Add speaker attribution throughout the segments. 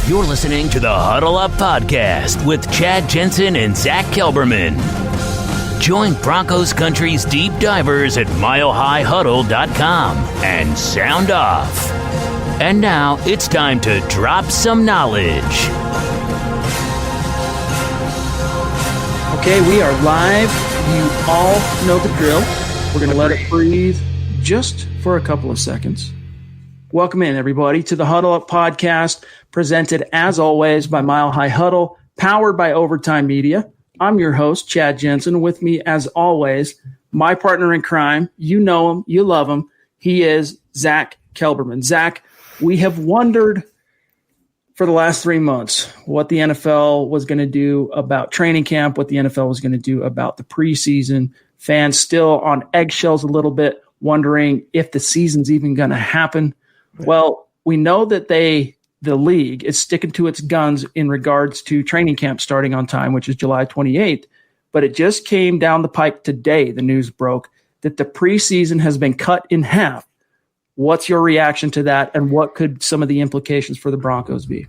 Speaker 1: You're listening to the Huddle Up Podcast with Chad Jensen and Zach Kelberman. Join Broncos Country's deep divers at milehighhuddle.com and sound off. And now it's time to drop some knowledge.
Speaker 2: Okay, we are live. You all know the drill. We're going to let it breathe just for a couple of seconds. Welcome in, everybody, to the Huddle Up Podcast, presented, as always, by Mile High Huddle, powered by Overtime Media. I'm your host, Chad Jensen. With me, as always, my partner in crime. You know him. You love him. He is Zach Kelberman. Zach, we have wondered for the last 3 months what the NFL was going to do about training camp, what the NFL was going to do about the preseason. Fans still on eggshells a little bit, wondering if the season's even going to happen. Well, we know that the league is sticking to its guns in regards to training camp starting on time, which is July 28th. But it just came down the pike today, the news broke, that the preseason has been cut in half. What's your reaction to that, and what could some of the implications for the Broncos be?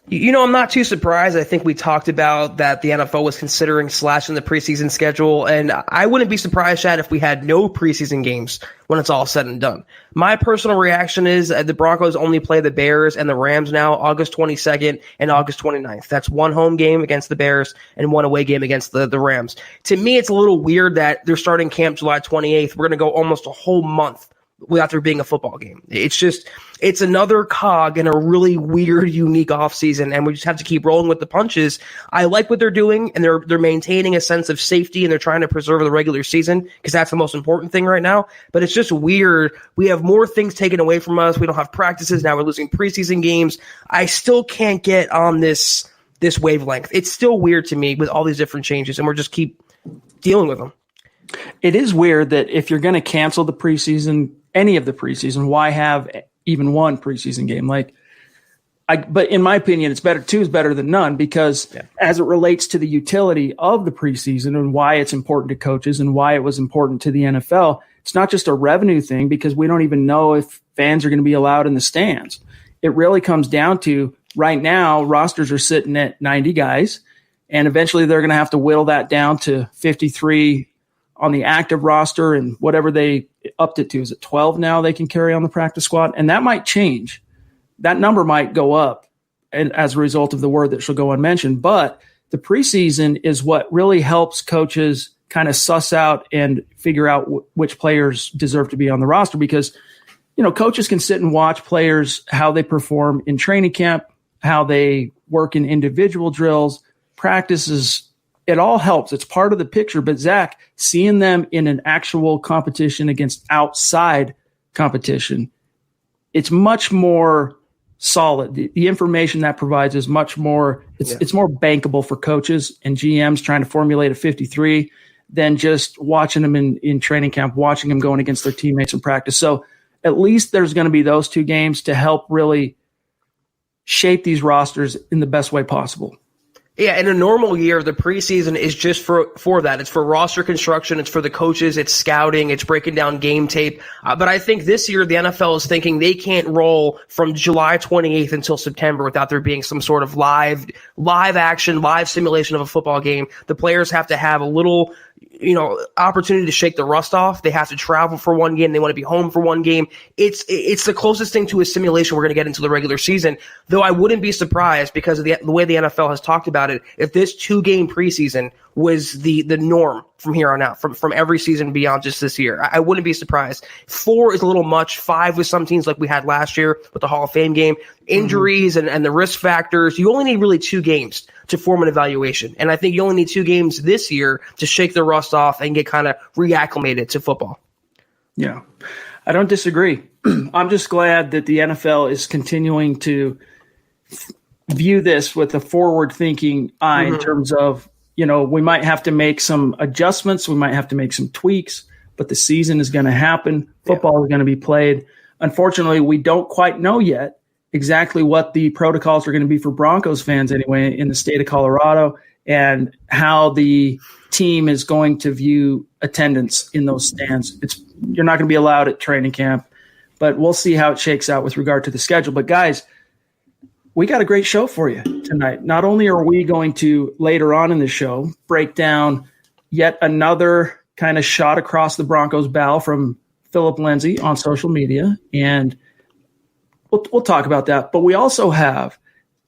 Speaker 3: You know, I'm not too surprised. I think we talked about that the NFL was considering slashing the preseason schedule, and I wouldn't be surprised, Chad, if we had no preseason games when it's all said and done. My personal reaction is the Broncos only play the Bears and the Rams now, August 22nd and August 29th. That's one home game against the Bears and one away game against the Rams. To me, it's a little weird that they're starting camp July 28th. We're going to go almost a whole month without there being a football game. It's another cog in a really weird, unique offseason, and we just have to keep rolling with the punches. I like what they're doing, and they're maintaining a sense of safety, and they're trying to preserve the regular season because that's the most important thing right now. But it's just weird. We have more things taken away from us. We don't have practices. Now we're losing preseason games. I still can't get on this wavelength. It's still weird to me with all these different changes, and we're just keep dealing with them.
Speaker 2: It is weird that if you're going to cancel the preseason, any of the preseason, why have even one preseason game? But in my opinion, it's better. Two is better than none because as it relates to the utility of the preseason and why it's important to coaches and why it was important to the NFL, it's not just a revenue thing because we don't even know if fans are going to be allowed in the stands. It really comes down to right now, rosters are sitting at 90 guys, and eventually they're going to have to whittle that down to 53 on the active roster, and whatever they upped it to. Is it 12 now they can carry on the practice squad? And that might change. That number might go up and as a result of the word that shall go unmentioned. But the preseason is what really helps coaches kind of suss out and figure out which players deserve to be on the roster because, you know, coaches can sit and watch players, how they perform in training camp, how they work in individual drills, practices. It all helps. It's part of the picture. But, Zach, seeing them in an actual competition against outside competition, it's much more solid. The information that provides is much more it's more bankable for coaches and GMs trying to formulate a 53 than just watching them in training camp, watching them going against their teammates in practice. So at least there's going to be those two games to help really shape these rosters in the best way possible.
Speaker 3: Yeah, in a normal year, the preseason is just for that. It's for roster construction. It's for the coaches. It's scouting. It's breaking down game tape. But I think this year the NFL is thinking they can't roll from July 28th until September without there being some sort of live action, live simulation of a football game. The players have to have a little, opportunity to shake the rust off. They have to travel for one game. They want to be home for one game. It's the closest thing to a simulation we're going to get into the regular season, though I wouldn't be surprised because of the way the NFL has talked about it if this 2-game preseason was the norm from here on out, from every season beyond just this year. I wouldn't be surprised. 4 is a little much. 5 with some teams like we had last year with the Hall of Fame game. Injuries and the risk factors. You only need really 2 games to form an evaluation. And I think you only need 2 games this year to shake the rust off and get kind of reacclimated to football.
Speaker 2: Yeah, I don't disagree. I'm just glad that the NFL is continuing to view this with a forward-thinking eye in terms of, we might have to make some adjustments. We might have to make some tweaks, but the season is going to happen. Football is going to be played. Unfortunately, we don't quite know yet exactly what the protocols are going to be for Broncos fans anyway in the state of Colorado and how the team is going to view attendance in those stands. You're not going to be allowed at training camp, but we'll see how it shakes out with regard to the schedule. But guys, we got a great show for you tonight. Not only are we going to later on in the show break down yet another kind of shot across the Broncos bow from Philip Lindsay on social media, and we'll talk about that. But we also have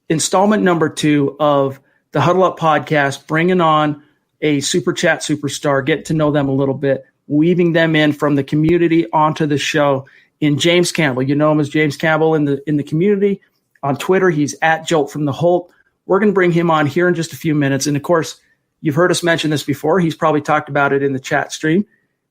Speaker 2: installment number 2 of the Huddle Up podcast, bringing on a Super Chat superstar, get to know them a little bit, weaving them in from the community onto the show in James Campbell. You know him as James Campbell in the community. On Twitter, he's at Jolt from the Holt. We're going to bring him on here in just a few minutes. And, of course, you've heard us mention this before. He's probably talked about it in the chat stream.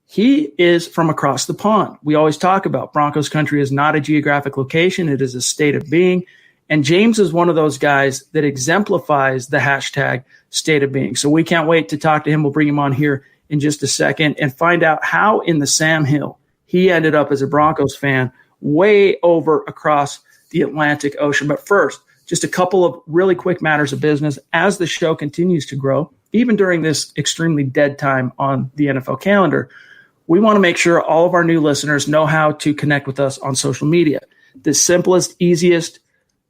Speaker 2: He is from across the pond. We always talk about Broncos country is not a geographic location. It is a state of being. And James is one of those guys that exemplifies the hashtag state of being. So we can't wait to talk to him. We'll bring him on here in just a second and find out how in the Sam Hill he ended up as a Broncos fan way over across the Atlantic Ocean. But first, just a couple of really quick matters of business as the show continues to grow, even during this extremely dead time on the NFL calendar. We want to make sure all of our new listeners know how to connect with us on social media. The simplest, easiest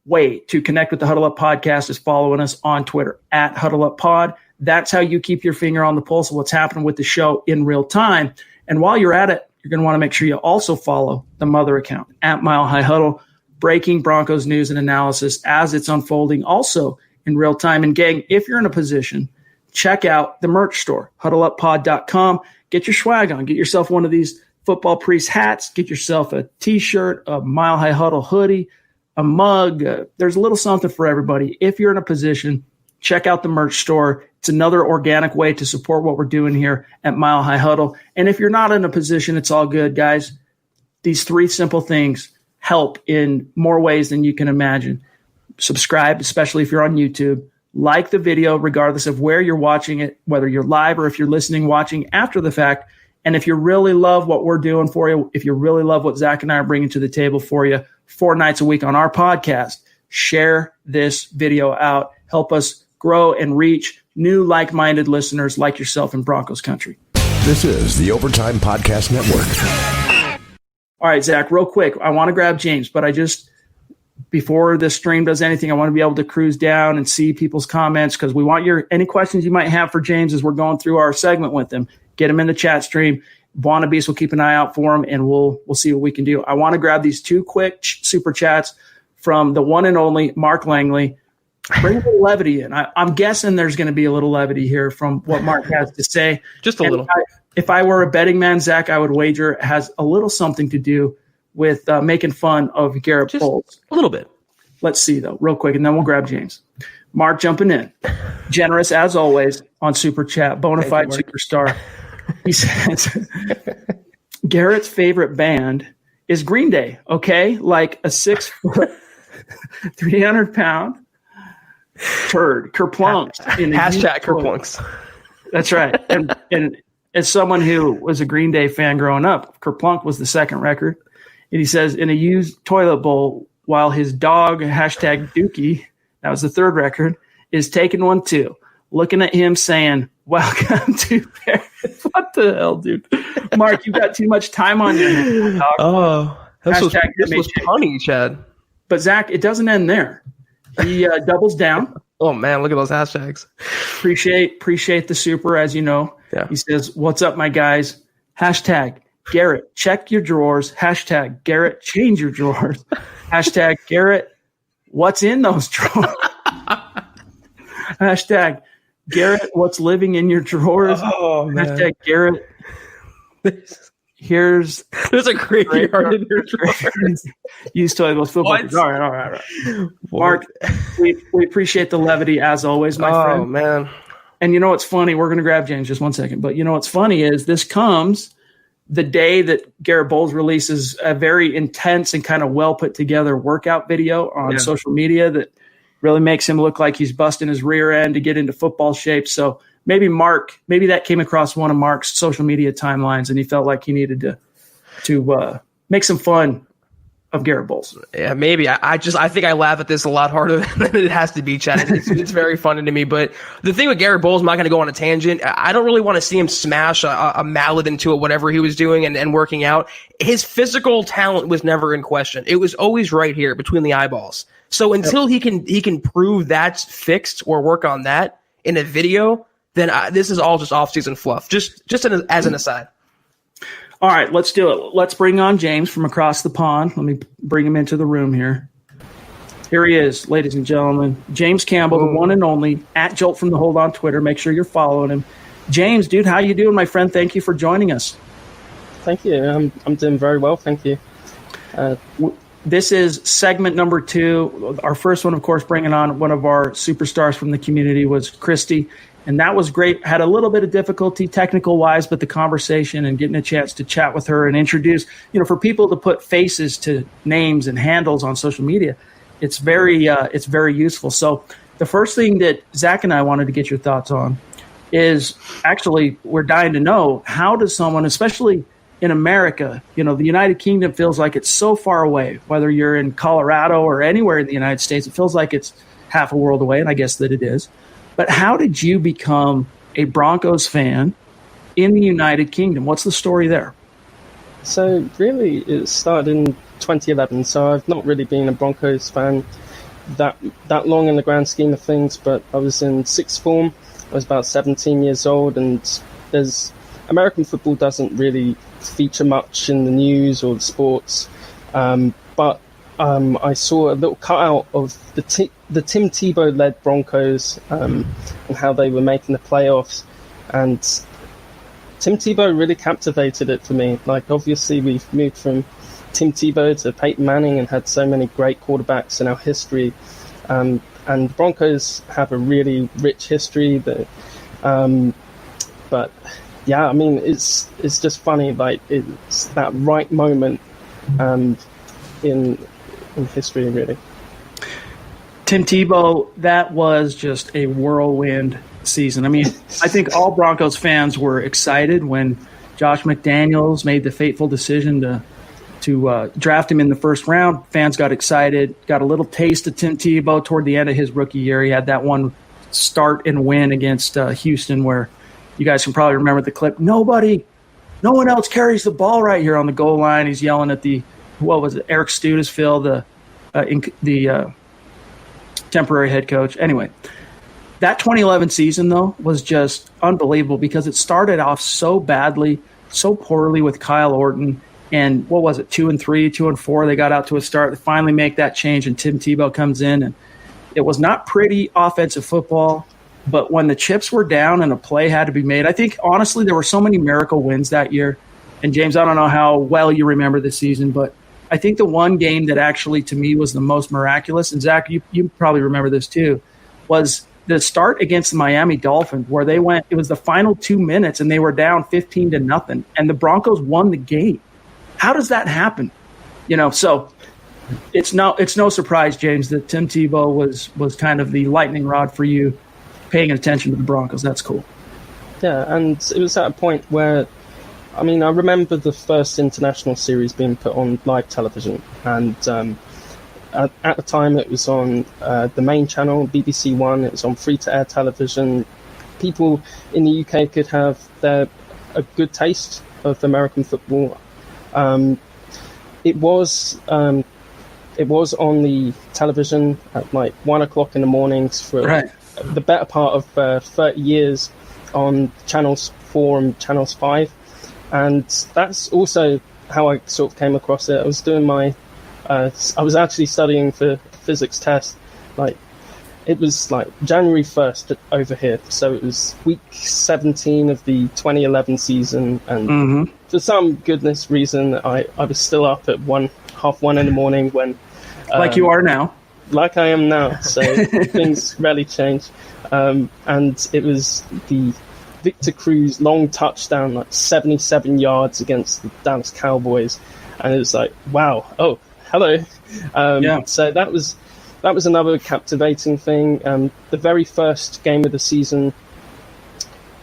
Speaker 2: way to connect with the Huddle Up podcast is following us on Twitter at Huddle Up Pod. That's how you keep your finger on the pulse of what's happening with the show in real time. And while you're at it, you're going to want to make sure you also follow the mother account at Mile High Huddle, breaking Broncos news and analysis as it's unfolding also in real time. And gang, if you're in a position, check out the merch store, huddleuppod.com. Get your swag on. Get yourself one of these Football Priest hats. Get yourself a T-shirt, a Mile High Huddle hoodie, a mug. There's a little something for everybody. If you're in a position, check out the merch store. It's another organic way to support what we're doing here at Mile High Huddle. And if you're not in a position, it's all good, guys. These 3 simple things help in more ways than you can imagine. Subscribe, especially if you're on YouTube. Like the video, regardless of where you're watching it, whether you're live or if you're listening, watching after the fact. And if you really love what we're doing for you, if you really love what Zach and I are bringing to the table for you 4 nights a week on our podcast, share this video out. Help us grow and reach new like-minded listeners like yourself in Broncos country.
Speaker 4: This is the Overtime Podcast Network.
Speaker 2: All right, Zach, real quick. I want to grab James, but before the stream does anything, I want to be able to cruise down and see people's comments because we want any questions you might have for James as we're going through our segment with him. Get him in the chat stream. Wannabes will keep an eye out for him, and we'll see what we can do. I want to grab these 2 quick super chats from the one and only Mark Langley. Bring a little levity in. I'm guessing there's going to be a little levity here from what Mark has to say.
Speaker 3: Just a little.
Speaker 2: If I were a betting man, Zach, I would wager it has a little something to do with making fun of Garrett Bowles.
Speaker 3: A little bit.
Speaker 2: Let's see, though, real quick, and then we'll grab James. Mark jumping in. Generous, as always, on Super Chat. Bonafide superstar. He says, Garrett's favorite band is Green Day, okay? Like a 6-foot, 300-pound turd. Kerplunks.
Speaker 3: Hashtag Kerplunks.
Speaker 2: That's right. And as someone who was a Green Day fan growing up, Kerplunk was the second record. And he says, in a used toilet bowl, while his dog, hashtag Dookie, that was the third record, is taking one too. Looking at him saying, welcome to Paris. What the hell, dude? Mark, you've got too much time on your hands.
Speaker 3: Oh, this was punny, Chad.
Speaker 2: But Zach, it doesn't end there. He doubles down.
Speaker 3: Oh, man, look at those hashtags.
Speaker 2: Appreciate the super, as you know.
Speaker 3: Yeah.
Speaker 2: He says, what's up, my guys? Hashtag Garrett, check your drawers. Hashtag Garrett, change your drawers. Hashtag Garrett, what's in those drawers? Hashtag Garrett, what's living in your drawers?
Speaker 3: Oh, man.
Speaker 2: Hashtag Garrett, there's
Speaker 3: a graveyard in your drawers.
Speaker 2: Used to those football. All right. Mark, we appreciate the levity as always, my friend.
Speaker 3: Oh, man.
Speaker 2: And you know what's funny? We're going to grab James just one second. But you know what's funny is this comes the day that Garrett Bowles releases a very intense and kind of well put together workout video on social media that really makes him look like he's busting his rear end to get into football shape. So maybe that came across one of Mark's social media timelines and he felt like he needed to make some fun of Garrett Bowles.
Speaker 3: Yeah, maybe. I think I laugh at this a lot harder than it has to be, Chad. It's very funny to me. But the thing with Garrett Bowles, I'm not going to go on a tangent. I don't really want to see him smash a mallet into it, whatever he was doing and working out. His physical talent was never in question. It was always right here between the eyeballs. So until he can prove that's fixed or work on that in a video, then this is all just off-season fluff. Just as an aside.
Speaker 2: All right, let's do it. Let's bring on James from across the pond. Let me bring him into the room here. Here he is, ladies and gentlemen. James Campbell, the one and only, at Jolt from the Hold on Twitter. Make sure you're following him. James, dude, how you doing, my friend? Thank you for joining us.
Speaker 5: Thank you. I'm doing very well, thank you.
Speaker 2: This is segment number 2. Our first one, of course, bringing on one of our superstars from the community was Christy. And that was great. Had a little bit of difficulty technical-wise, but the conversation and getting a chance to chat with her and introduce, for people to put faces to names and handles on social media, it's very useful. So the first thing that Zach and I wanted to get your thoughts on is actually we're dying to know, how does someone, especially in America, the United Kingdom feels like it's so far away, whether you're in Colorado or anywhere in the United States, it feels like it's half a world away, and I guess that it is. But how did you become a Broncos fan in the United Kingdom? What's the story there?
Speaker 5: So really, it started in 2011. So I've not really been a Broncos fan that long in the grand scheme of things. But I was in sixth form. I was about 17 years old, and American football doesn't really feature much in the news or the sports. But I saw a little cutout of the Tim Tebow-led Broncos and how they were making the playoffs. And Tim Tebow really captivated it for me. Like, obviously, we've moved from Tim Tebow to Peyton Manning and had so many great quarterbacks in our history. And the Broncos have a really rich history. But yeah, I mean, it's just funny. Like, it's that right moment in history, really.
Speaker 2: Tim Tebow, that was just a whirlwind season. I mean, I think all Broncos fans were excited when Josh McDaniels made the fateful decision to draft him in the first round. Fans got excited, got a little taste of Tim Tebow toward the end of his rookie year. He had that one start and win against Houston where you guys can probably remember the clip. No one else carries the ball right here on the goal line. He's yelling at Eric Studesville, the temporary head coach. Anyway, that 2011 season, though, was just unbelievable because it started off so badly, so poorly with Kyle Orton. And 2-3, 2-4, they got out to a start. They finally make that change, and Tim Tebow comes in. And it was not pretty offensive football, but when the chips were down and a play had to be made, I think, honestly, there were so many miracle wins that year. And, James, I don't know how well you remember this season, but I think the one game that actually, to me, was the most miraculous, and Zach, you probably remember this too, was the start against the Miami Dolphins where they went, it was the final 2 minutes and they were down 15-0 and the Broncos won the game. How does that happen? So it's no surprise, James, that Tim Tebow was kind of the lightning rod for you paying attention to the Broncos. That's cool.
Speaker 5: Yeah, and it was at a point where, I mean, I remember the first international series being put on live television, and at the time it was on the main channel, BBC One. It was on free-to-air television. People in the UK could have a good taste of American football. It was on the television at like 1 o'clock in the mornings for the better part of 30 years on channels 4 and channels 5. And that's also how I sort of came across it. I was doing I was actually studying for physics test. Like, it was like January 1st over here. So it was week 17 of the 2011 season. And for some goodness reason, I was still up at 1:30 in the morning when...
Speaker 2: like you are now.
Speaker 5: Like I am now. So things rarely change. And it was the Victor Cruz long touchdown, like 77 yards against the Dallas Cowboys, and it was like, wow, oh, hello. So that was another captivating thing. The very first game of the season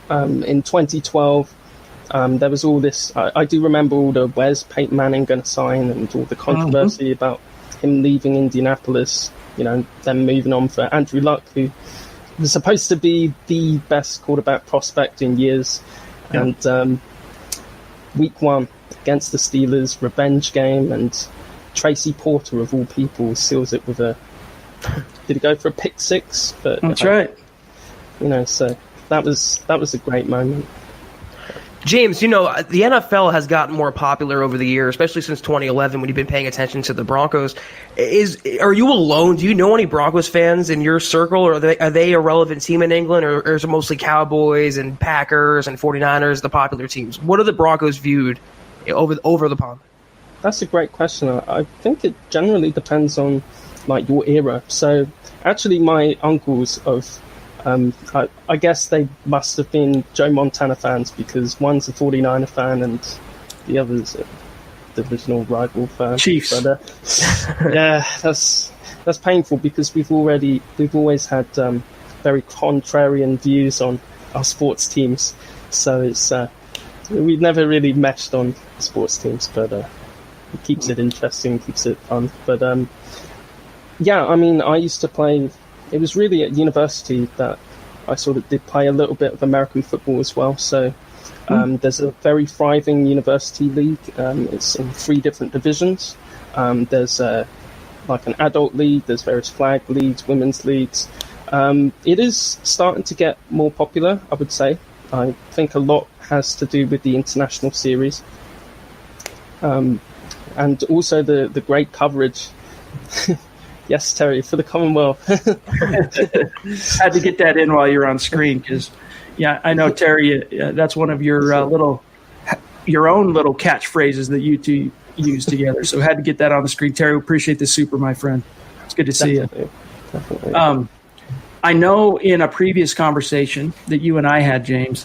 Speaker 5: in 2012, there was all this. I do remember all the where's Peyton Manning going to sign and all the controversy about him leaving Indianapolis. Then moving on for Andrew Luck, who was supposed to be the best quarterback prospect in years. Yeah. And week 1 against the Steelers, revenge game, and Tracy Porter, of all people, seals it with a... Did he go for a pick 6? But
Speaker 2: that's right.
Speaker 5: So that was a great moment.
Speaker 3: James, the NFL has gotten more popular over the years, especially since 2011 when you've been paying attention to the Broncos. Are you alone? Do you know any Broncos fans in your circle, or are they a relevant team in England, or is it mostly Cowboys and Packers and 49ers, the popular teams? What are the Broncos viewed over the pond?
Speaker 5: That's a great question. I think it generally depends on your era. So actually my uncles I guess they must have been Joe Montana fans, because one's a 49er fan and the other's a divisional rival fan.
Speaker 2: Chiefs.
Speaker 5: But, yeah, that's painful, because we've always had very contrarian views on our sports teams. So it's we've never really meshed on sports teams, but it keeps it interesting, keeps it fun. But yeah, I used to play. It was really at university that I sort of did play a little bit of American football as well. So there's a very thriving university league. It's in 3 different divisions. There's an adult league. There's various flag leagues, women's leagues. It is starting to get more popular, I would say. I think a lot has to do with the international series. And also the great coverage. Yes, Terry, for the Commonwealth.
Speaker 2: Had to get that in while you're on screen, because, yeah, I know, Terry, that's one of your own little catchphrases that you two use together. So had to get that on the screen. Terry, appreciate the super, my friend. It's good to see you. Definitely. I know in a previous conversation that you and I had, James,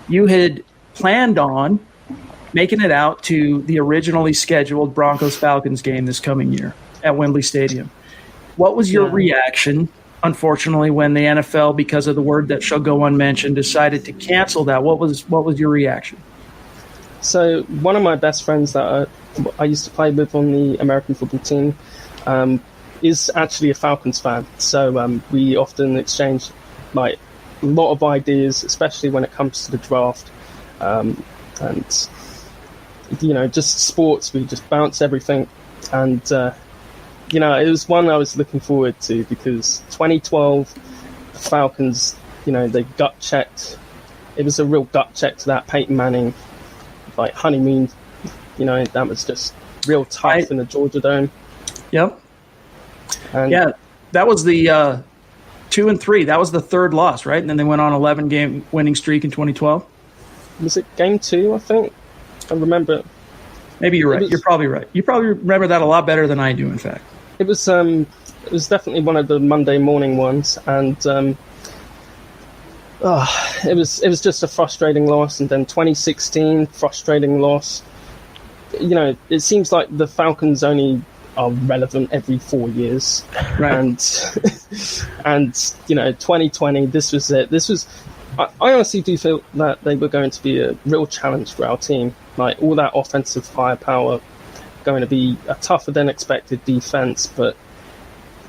Speaker 2: you had planned on making it out to the originally scheduled Broncos-Falcons game this coming year at Wembley Stadium. What was your reaction, unfortunately, when the NFL, because of the word that shall go unmentioned, decided to cancel that? What was your reaction?
Speaker 5: So one of my best friends that I used to play with on the American football team is actually a Falcons fan. So we often exchange a lot of ideas, especially when it comes to the draft. And, just sports, we just bounce everything. And it was one I was looking forward to, because 2012, the Falcons, they gut checked. It was a real gut check to that Peyton Manning, honeymoon. That was just real tough in the Georgia Dome.
Speaker 2: Yep. And that was the 2-3. That was the 3rd loss, right? And then they went on 11-game winning streak in 2012.
Speaker 5: Was it game 2? I think I remember.
Speaker 2: Maybe you're right. You're probably right. You probably remember that a lot better than I do, in fact.
Speaker 5: It was definitely one of the Monday morning ones, and it was just a frustrating loss. And then 2016, frustrating loss. It seems like the Falcons only are relevant every 4 years,
Speaker 2: right?
Speaker 5: And 2020, this was it. I honestly do feel that they were going to be a real challenge for our team. All that offensive firepower, going to be a tougher than expected defense. But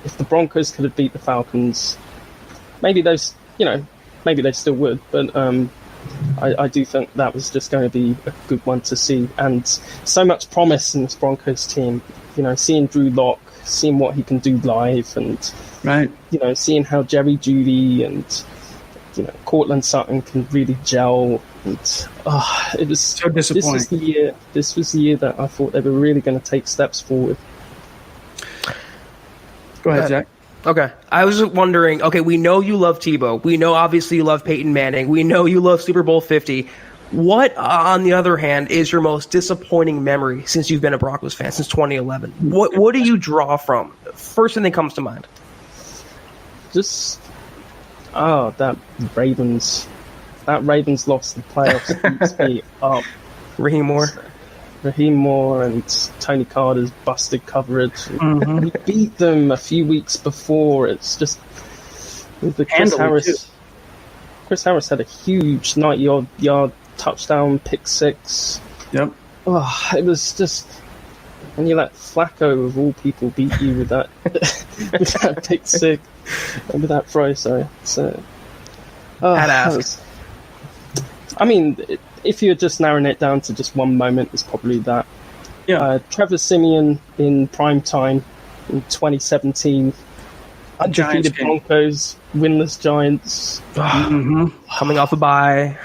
Speaker 5: if the Broncos could have beat the Falcons, maybe they still would. But I do think that was just going to be a good one to see, and so much promise in this Broncos team. Seeing Drew Lock, seeing what he can do live, and
Speaker 2: right,
Speaker 5: seeing how Jerry Jeudy and Cortland Sutton can really gel. And it was
Speaker 2: so disappointing.
Speaker 5: This was the year that I thought they were really going to take steps forward.
Speaker 2: Go ahead, Jack.
Speaker 3: Okay. I was wondering, we know you love Tebow. We know obviously you love Peyton Manning. We know you love Super Bowl 50. What, on the other hand, is your most disappointing memory since you've been a Broncos fan, since 2011? What do you draw from? First thing that comes to mind.
Speaker 5: Just, that Ravens lost the playoffs keeps me up.
Speaker 3: Raheem
Speaker 5: Moore and Tony Carter's busted coverage. Mm-hmm. We beat them a few weeks before. It's just with the Chris Harris had a huge 90-yard touchdown, pick six.
Speaker 2: Yep.
Speaker 5: Oh, it was just, and you let Flacco of all people beat you with that with that pick six, and with that throw. Sorry, so
Speaker 3: Had to ask.
Speaker 5: I mean, if you're just narrowing it down to just one moment, it's probably that.
Speaker 2: Yeah.
Speaker 5: Trevor Siemian in prime time in 2017, undefeated Broncos, winless Giants.
Speaker 3: Coming off a bye.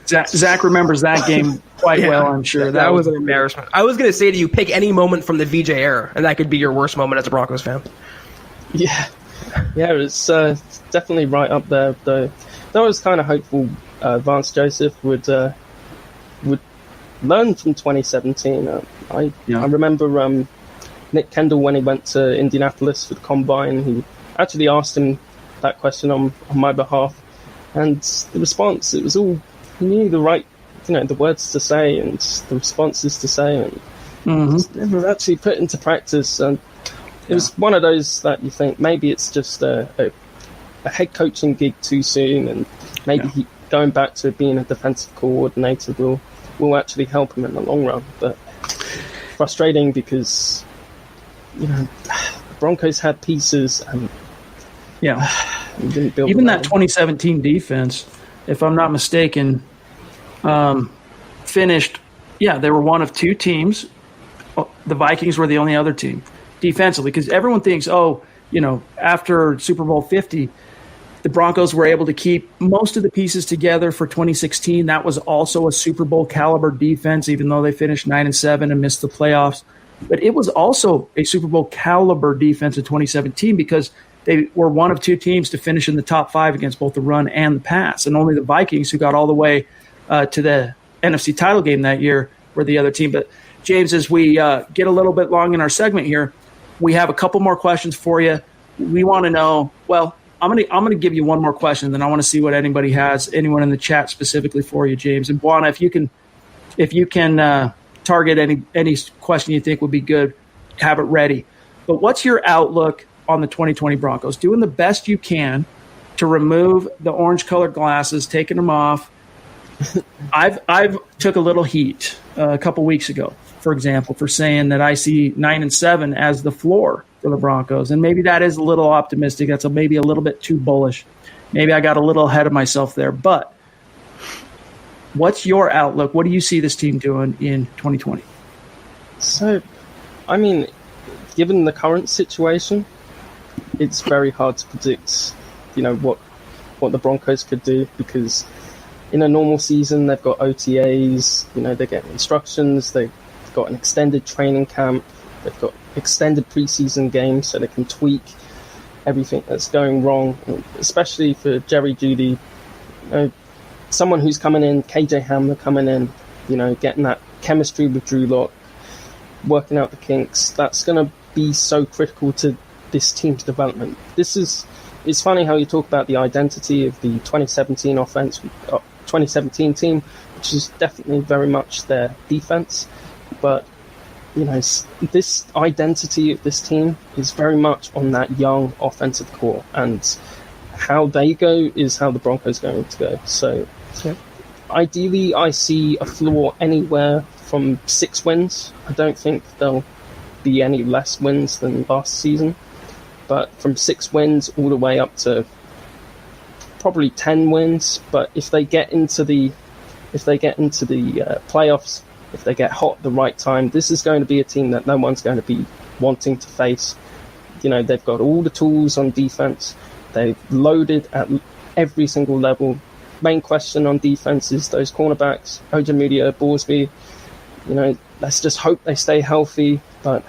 Speaker 2: Zach remembers that game quite well, I'm sure.
Speaker 3: That was an embarrassment. I was going to say to you, pick any moment from the VJ era, and that could be your worst moment as a Broncos fan.
Speaker 5: Yeah, it was definitely right up there. Though I was kind of hopeful Vance Joseph would learn from 2017. I remember Nick Kendall, when he went to Indianapolis for the Combine, he actually asked him that question on my behalf, and the response, it was all, he knew the right, the words to say and the responses to say, and just never actually put into practice. And it was one of those that you think maybe it's just a head coaching gig too soon, and maybe he going back to being a defensive coordinator will actually help him in the long run. But frustrating because the Broncos had pieces and didn't build
Speaker 2: even that 2017 defense, if I'm not mistaken, finished. Yeah, they were one of two teams. The Vikings were the only other team defensively, because everyone thinks, after Super Bowl 50, the Broncos were able to keep most of the pieces together for 2016. That was also a Super Bowl caliber defense, even though they finished 9-7 and missed the playoffs. But it was also a Super Bowl caliber defense in 2017 because they were one of two teams to finish in the top 5 against both the run and the pass. And only the Vikings, who got all the way to the NFC title game that year, were the other team. But James, as we get a little bit long in our segment here, we have a couple more questions for you. We want to know, I'm going to give you one more question, then I want to see what anybody has, anyone in the chat specifically for you, James. And Buana, if you can target any question you think would be good, have it ready. But what's your outlook on the 2020 Broncos? Doing the best you can to remove the orange-colored glasses, taking them off. I've took a little heat a couple weeks ago, for example, for saying that I see 9-7 as the floor for the Broncos. And maybe that is a little optimistic. That's maybe a little bit too bullish. Maybe I got a little ahead of myself there. But what's your outlook? What do you see this team doing in 2020?
Speaker 5: So, I mean, given the current situation, it's very hard to predict, what the Broncos could do, because in a normal season, they've got OTAs, they get instructions, they've got an extended training camp, they've got extended preseason games, so they can tweak everything that's going wrong, especially for Jerry Jeudy, someone who's coming in, KJ Hamler coming in, getting that chemistry with Drew Lock, working out the kinks. That's going to be so critical to this team's development. It's funny how you talk about the identity of the 2017 offense, 2017 team, which is definitely very much their defense. But, this identity of this team is very much on that young offensive core, and how they go is how the Broncos are going to go. So, ideally, I see a floor anywhere from 6 wins. I don't think there'll be any less wins than last season, but from 6 wins all the way up to probably 10 wins. But if they get into the playoffs, if they get hot at the right time, this is going to be a team that no one's going to be wanting to face. They've got all the tools on defense. They've loaded at every single level. Main question on defense is those cornerbacks, Ojemudia, Borsby. Let's just hope they stay healthy. But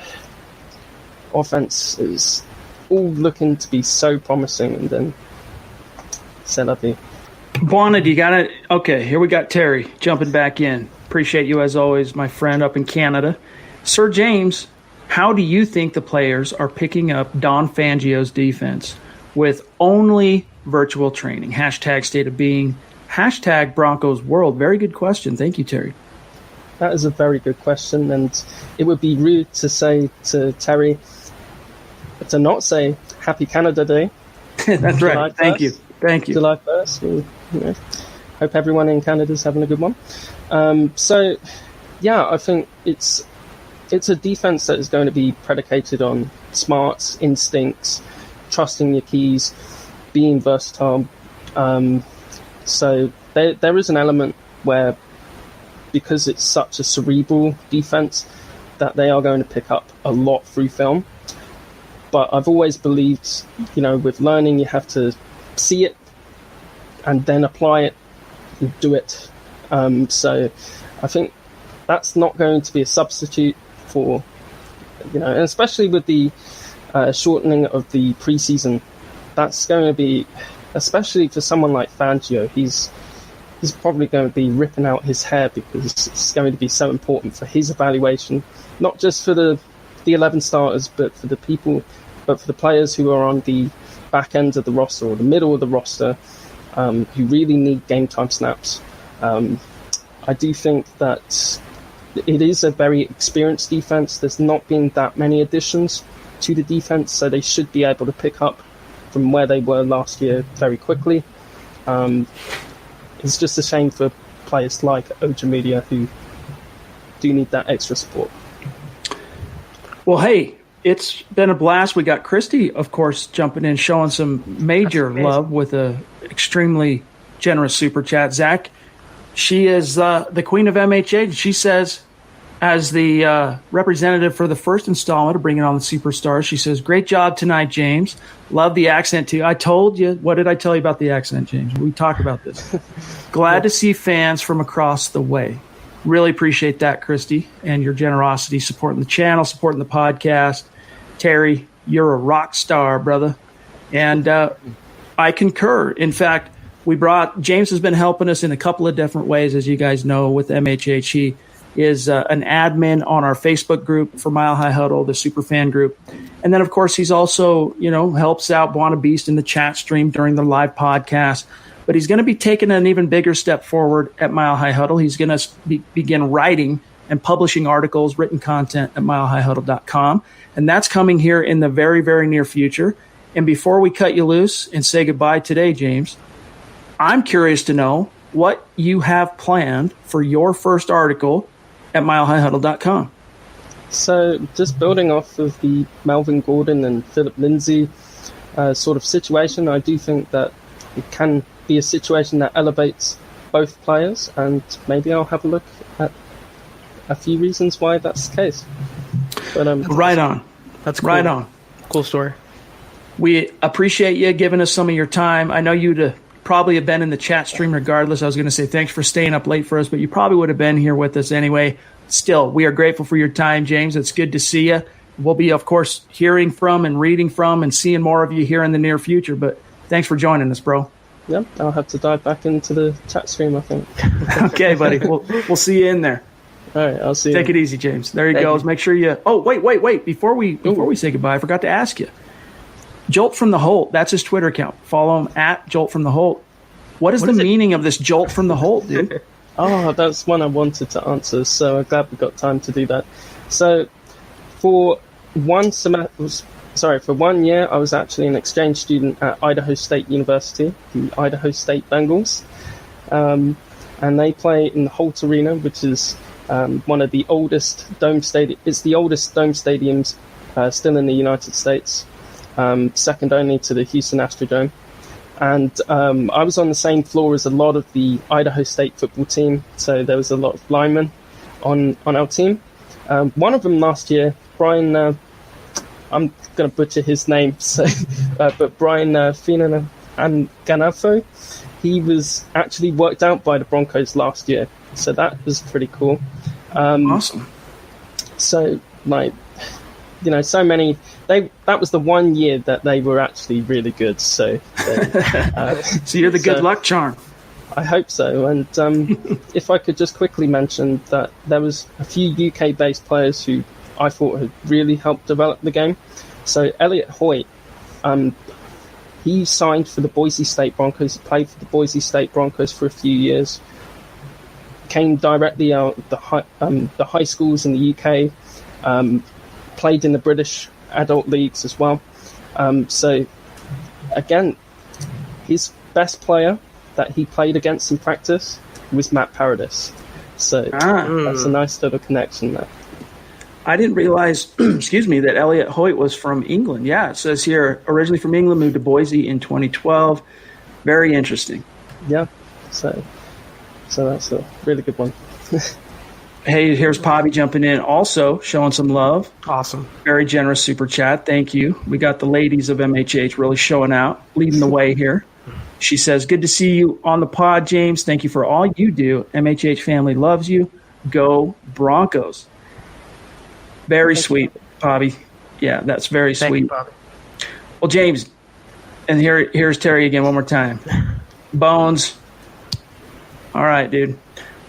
Speaker 5: offense is all looking to be so promising. And then, c'est la vie.
Speaker 2: Buana, do you got it? Okay, here we got Terry jumping back in. Appreciate you as always, my friend up in Canada. Sir James, how do you think the players are picking up Don Fangio's defense with only virtual training? Hashtag state of being. Hashtag Broncos world. Very good question. Thank you, Terry.
Speaker 5: That is a very good question, and it would be rude to say to Terry to not say Happy Canada Day.
Speaker 2: That's right. Thank you.
Speaker 5: July 1st. Hope everyone in Canada's having a good one. So, yeah, I think it's a defense that is going to be predicated on smarts, instincts, trusting your keys, being versatile. So there is an element where, because it's such a cerebral defense, that they are going to pick up a lot through film. But I've always believed, with learning, you have to see it and then apply it and do it. So I think that's not going to be a substitute for, and especially with the shortening of the preseason, that's going to be, especially for someone like Fangio, he's probably going to be ripping out his hair, because it's going to be so important for his evaluation, not just for the 11 starters, but for the players who are on the back end of the roster or the middle of the roster, who really need game time snaps. I do think that it is a very experienced defense. There's not been that many additions to the defense, so they should be able to pick up from where they were last year very quickly. It's just a shame for players like Ojemudia who do need that extra support.
Speaker 2: Well, hey, it's been a blast. We got Christy, of course, jumping in, showing some major love with a extremely generous super chat. Zach, she is the queen of MHA. She says, as the representative for the first installment of Bringing On the Superstars, she says, great job tonight, James. Love the accent, too. I told you. What did I tell you about the accent, James? We talked about this. Glad to see fans from across the way. Really appreciate that, Christy, and your generosity, supporting the channel, supporting the podcast. Terry, you're a rock star, brother. And I concur. In fact, James has been helping us in a couple of different ways, as you guys know, with MHH. He is an admin on our Facebook group for Mile High Huddle, the super fan group. And then, of course, he's also, helps out Buona Beast in the chat stream during the live podcast. But he's going to be taking an even bigger step forward at Mile High Huddle. He's going to begin writing and publishing articles, written content at milehighhuddle.com. And that's coming here in the very, very near future. And before we cut you loose and say goodbye today, James, I'm curious to know what you have planned for your first article at milehighhuddle.com.
Speaker 5: So just building off of the Melvin Gordon and Philip Lindsay sort of situation, I do think that it can be a situation that elevates both players, and maybe I'll have a look at a few reasons why that's the case. But
Speaker 2: right on.
Speaker 3: That's cool.
Speaker 2: Right on.
Speaker 3: Cool story.
Speaker 2: We appreciate you giving us some of your time. I know you'd probably have been in the chat stream regardless. I was going to say thanks for staying up late for us, but you probably would have been here with us anyway. Still, we are grateful for your time, James. It's good to see you. We'll be, of course, hearing from and reading from and seeing more of you here in the near future, but thanks for joining us, bro.
Speaker 5: Yeah, I'll have to dive back into the chat stream, I think.
Speaker 2: Okay, buddy. We'll see you in there.
Speaker 5: All right, I'll see you.
Speaker 2: Take it easy, James. There he goes. Make sure you... Oh, wait. Before we say goodbye, I forgot to ask you. Jolt from the Holt, that's his Twitter account. Follow him at Jolt from the Holt. What is the meaning of this Jolt from the Holt, dude?
Speaker 5: Oh, that's one I wanted to answer, so I'm glad we got time to do that. So, for 1 year, I was actually an exchange student at Idaho State University, the Idaho State Bengals. And they play in the Holt Arena, which is one of the oldest dome stadiums. It's the oldest dome stadiums still in the United States, second only to the Houston Astrodome. And I was on the same floor as a lot of the Idaho State football team, so there was a lot of linemen on our team. One of them last year, Brian, I'm going to butcher his name, but Brian Fina and Ganafo, he was actually worked out by the Broncos last year, so that was pretty cool.
Speaker 2: Awesome.
Speaker 5: So, so many. That was the 1 year that they were actually really good. So,
Speaker 2: so you're the good luck charm.
Speaker 5: I hope so. And if I could just quickly mention that there was a few UK-based players who I thought had really helped develop the game. So Elliot Hoyt, he signed for the Boise State Broncos. He played for the Boise State Broncos for a few years. Came directly out of the high schools in the UK. Played in the British adult leagues as well. So again, his best player that he played against in practice was Matt Paradis. So that's a nice little connection there.
Speaker 2: I didn't realize, excuse me, that Elliot Hoyt was from England. Yeah, it says here, originally from England, moved to Boise in 2012. Very interesting.
Speaker 5: Yeah, so that's a really good one.
Speaker 2: Hey, here's Pobby jumping in, also showing some love.
Speaker 3: Awesome.
Speaker 2: Very generous super chat. Thank you. We got the ladies of MHH really showing out, leading the way here. She says, good to see you on the pod, James. Thank you for all you do. MHH family loves you. Go Broncos. Very sweet, Bobby. Yeah, that's very sweet.
Speaker 3: Thank you, Bobby.
Speaker 2: Well, James, and here's Terry again one more time. Bones. All right, dude.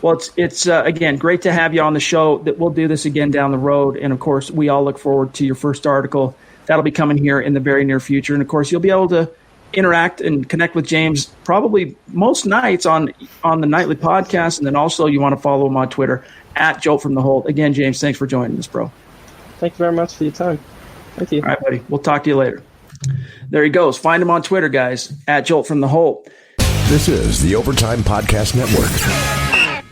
Speaker 2: Well, it's again, great to have you on the show. That we'll do this again down the road. And, of course, we all look forward to your first article. That'll be coming here in the very near future. And, of course, you'll be able to interact and connect with James probably most nights on the nightly podcast. And then also you want to follow him on Twitter at Jolt from the Holt. Again, James, thanks for joining us, bro.
Speaker 5: Thank you very much for your time. Thank you.
Speaker 2: All right, buddy. We'll talk to you later. There he goes. Find him on Twitter, guys, at Jolt from the Holt.
Speaker 4: This is the Overtime Podcast Network.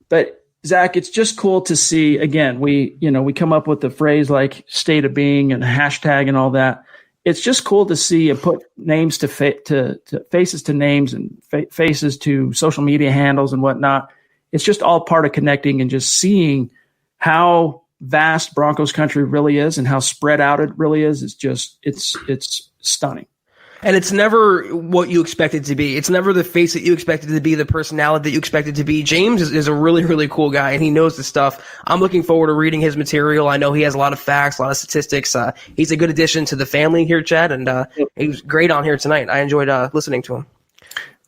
Speaker 2: But Zach, it's just cool to see. Again, we come up with the phrase like state of being and hashtag and all that. It's just cool to see and put names to faces to names and faces to social media handles and whatnot. It's just all part of connecting and just seeing how vast Broncos country really is and how spread out it really is. It's stunning.
Speaker 3: And it's never what you expect it to be. It's never the face that you expect it to be, the personality that you expect it to be. James is a really, really cool guy, and he knows the stuff. I'm looking forward to reading his material. I know he has a lot of facts, a lot of statistics. He's a good addition to the family here, Chad, and he was great on here tonight. I enjoyed listening to him.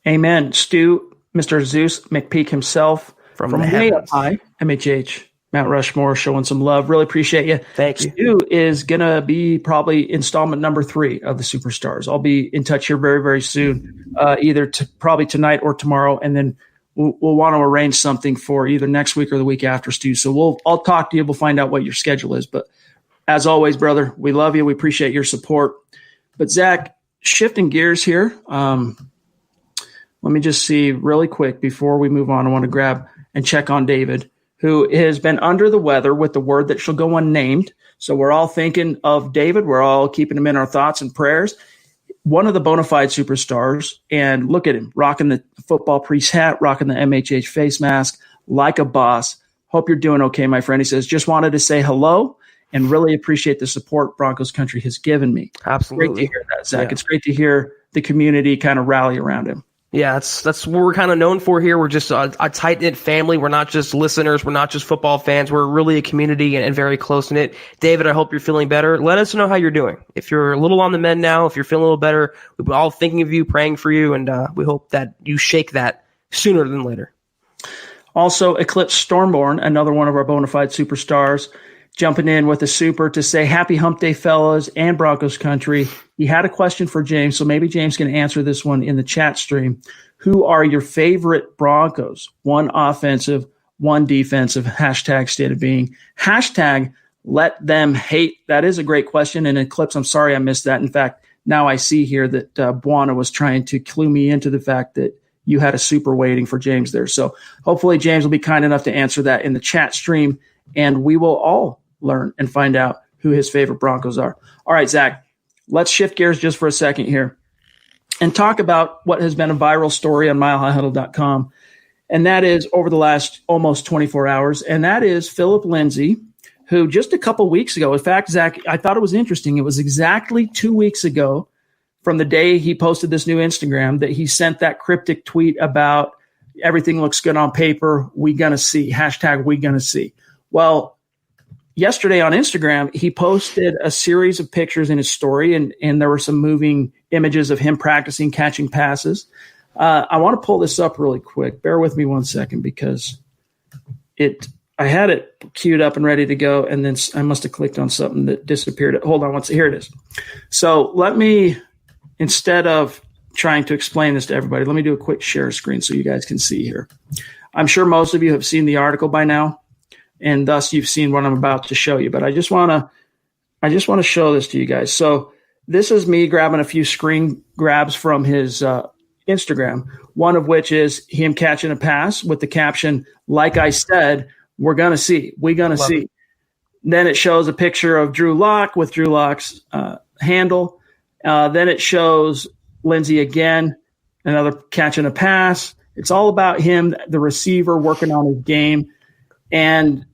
Speaker 2: Amen. Stu, Mr. Zeus McPeak himself from way up high, MHH. Mount Rushmore showing some love. Really appreciate you.
Speaker 3: Thank you.
Speaker 2: Stu is going to be probably installment number 3 of the Superstars. I'll be in touch here very, very soon, either probably tonight or tomorrow. And then we'll want to arrange something for either next week or the week after, Stu. So I'll talk to you. We'll find out what your schedule is. But as always, brother, we love you. We appreciate your support. But Zach, shifting gears here. Let me just see really quick before we move on. I want to grab and check on David, who has been under the weather with the word that shall go unnamed. So we're all thinking of David. We're all keeping him in our thoughts and prayers. One of the bona fide superstars, and look at him, rocking the football priest hat, rocking the MHH face mask, like a boss. Hope you're doing okay, my friend. He says, just wanted to say hello and really appreciate the support Broncos country has given me.
Speaker 3: Absolutely.
Speaker 2: Great to hear that, Zach.
Speaker 3: Yeah.
Speaker 2: It's great to hear the community kind of rally around him.
Speaker 3: Yeah, that's what we're kind of known for here. We're just a tight-knit family. We're not just listeners. We're not just football fans. We're really a community and very close-knit. David, I hope you're feeling better. Let us know how you're doing. If you're a little on the mend now, if you're feeling a little better, we're all thinking of you, praying for you, and we hope that you shake that sooner than later.
Speaker 2: Also, Eclipse Stormborn, another one of our bona fide superstars, jumping in with a super to say happy hump day, fellas, and Broncos country. He had a question for James, so maybe James can answer this one in the chat stream. Who are your favorite Broncos? One offensive, one defensive, hashtag state of being, hashtag let them hate. That is a great question. And Eclipse, I'm sorry I missed that. In fact, now I see here that Buana was trying to clue me into the fact that you had a super waiting for James there. So hopefully James will be kind enough to answer that in the chat stream, and we will all learn and find out who his favorite Broncos are. All right, Zach, let's shift gears just for a second here and talk about what has been a viral story on milehighhuddle.com, and that is over the last almost 24 hours, and that is Philip Lindsay, who just a couple weeks ago, in fact, Zach, I thought it was interesting. It was exactly 2 weeks ago from the day he posted this new Instagram that he sent that cryptic tweet about everything looks good on paper, we gonna see, hashtag we gonna see. Well, yesterday on Instagram, he posted a series of pictures in his story, and there were some moving images of him practicing catching passes. I want to pull this up really quick. Bear with me 1 second because I had it queued up and ready to go, and then I must have clicked on something that disappeared. Hold on, here it is. So let me, instead of trying to explain this to everybody, let me do a quick share screen so you guys can see here. I'm sure most of you have seen the article by now, and thus you've seen what I'm about to show you. But I just want to show this to you guys. So this is me grabbing a few screen grabs from his Instagram, one of which is him catching a pass with the caption, "Like I said, we're going to see. We're going to see." Then it shows a picture of Drew Lock with Drew Lock's handle. Then it shows Lindsay again, another catching a pass. It's all about him, the receiver, working on his game. And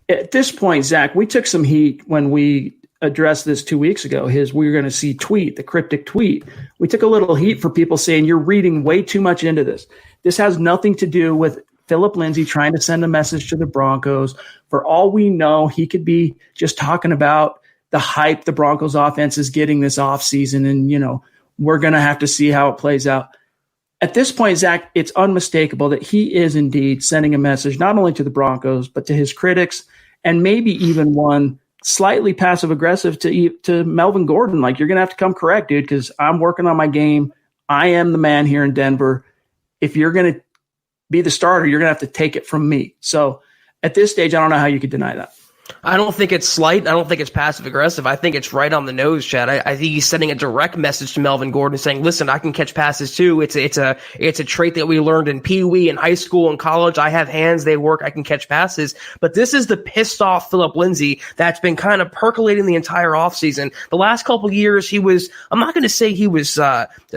Speaker 2: at this point, Zach, we took some heat when we addressed this 2 weeks ago. We were going to see tweet, the cryptic tweet. We took a little heat for people saying you're reading way too much into this. This has nothing to do with Philip Lindsay trying to send a message to the Broncos. For all we know, he could be just talking about the hype the Broncos offense is getting this offseason, and, we're going to have to see how it plays out. At this point, Zach, it's unmistakable that he is indeed sending a message not only to the Broncos, but to his critics, and maybe even one slightly passive-aggressive to Melvin Gordon. Like, you're going to have to come correct, dude, because I'm working on my game. I am the man here in Denver. If you're going to be the starter, you're going to have to take it from me. So at this stage, I don't know how you could deny that.
Speaker 3: I don't think it's slight. I don't think it's passive aggressive. I think it's right on the nose, Chad. I think he's sending a direct message to Melvin Gordon saying, listen, I can catch passes too. It's a trait that we learned in Pee Wee, in high school, and college. I have hands, they work, I can catch passes. But this is the pissed off Philip Lindsay that's been kind of percolating the entire offseason. The last couple of years, I'm not going to say he was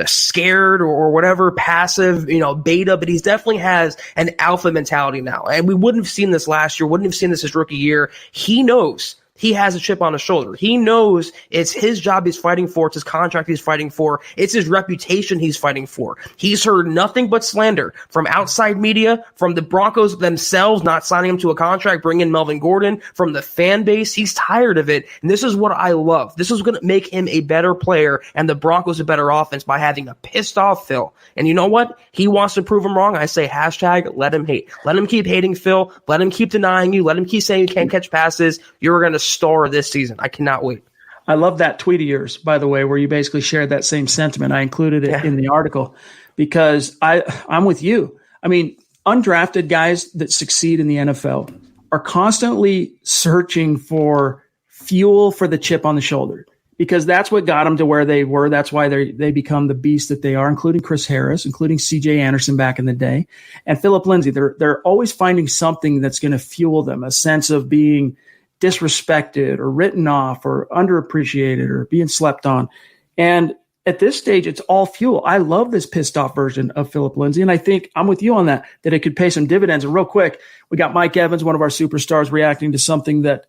Speaker 3: scared or whatever, passive, beta, but he definitely has an alpha mentality now. And we wouldn't have seen this last year, wouldn't have seen this his rookie year. He knows he has a chip on his shoulder. He knows it's his job he's fighting for. It's his contract he's fighting for. It's his reputation he's fighting for. He's heard nothing but slander from outside media, from the Broncos themselves not signing him to a contract, bringing Melvin Gordon, from the fan base. He's tired of it. And this is what I love. This is going to make him a better player and the Broncos a better offense by having a pissed off Phil. And you know what? He wants to prove him wrong. I say hashtag let him hate. Let him keep hating Phil. Let him keep denying you. Let him keep saying you can't catch passes. You're going to star this season. I cannot wait.
Speaker 2: I love that tweet of yours, by the way, where you basically shared that same sentiment. I included it in the article because I'm with you. I mean, undrafted guys that succeed in the NFL are constantly searching for fuel for the chip on the shoulder because that's what got them to where they were. That's why they become the beast that they are, including Chris Harris, including C.J. Anderson back in the day, and Philip Lindsay. They're always finding something that's going to fuel them, a sense of being disrespected or written off or underappreciated or being slept on. And at this stage, it's all fuel. I love this pissed off version of Philip Lindsay. And I think I'm with you on that it could pay some dividends. And real quick, we got Mike Evans, one of our superstars, reacting to something that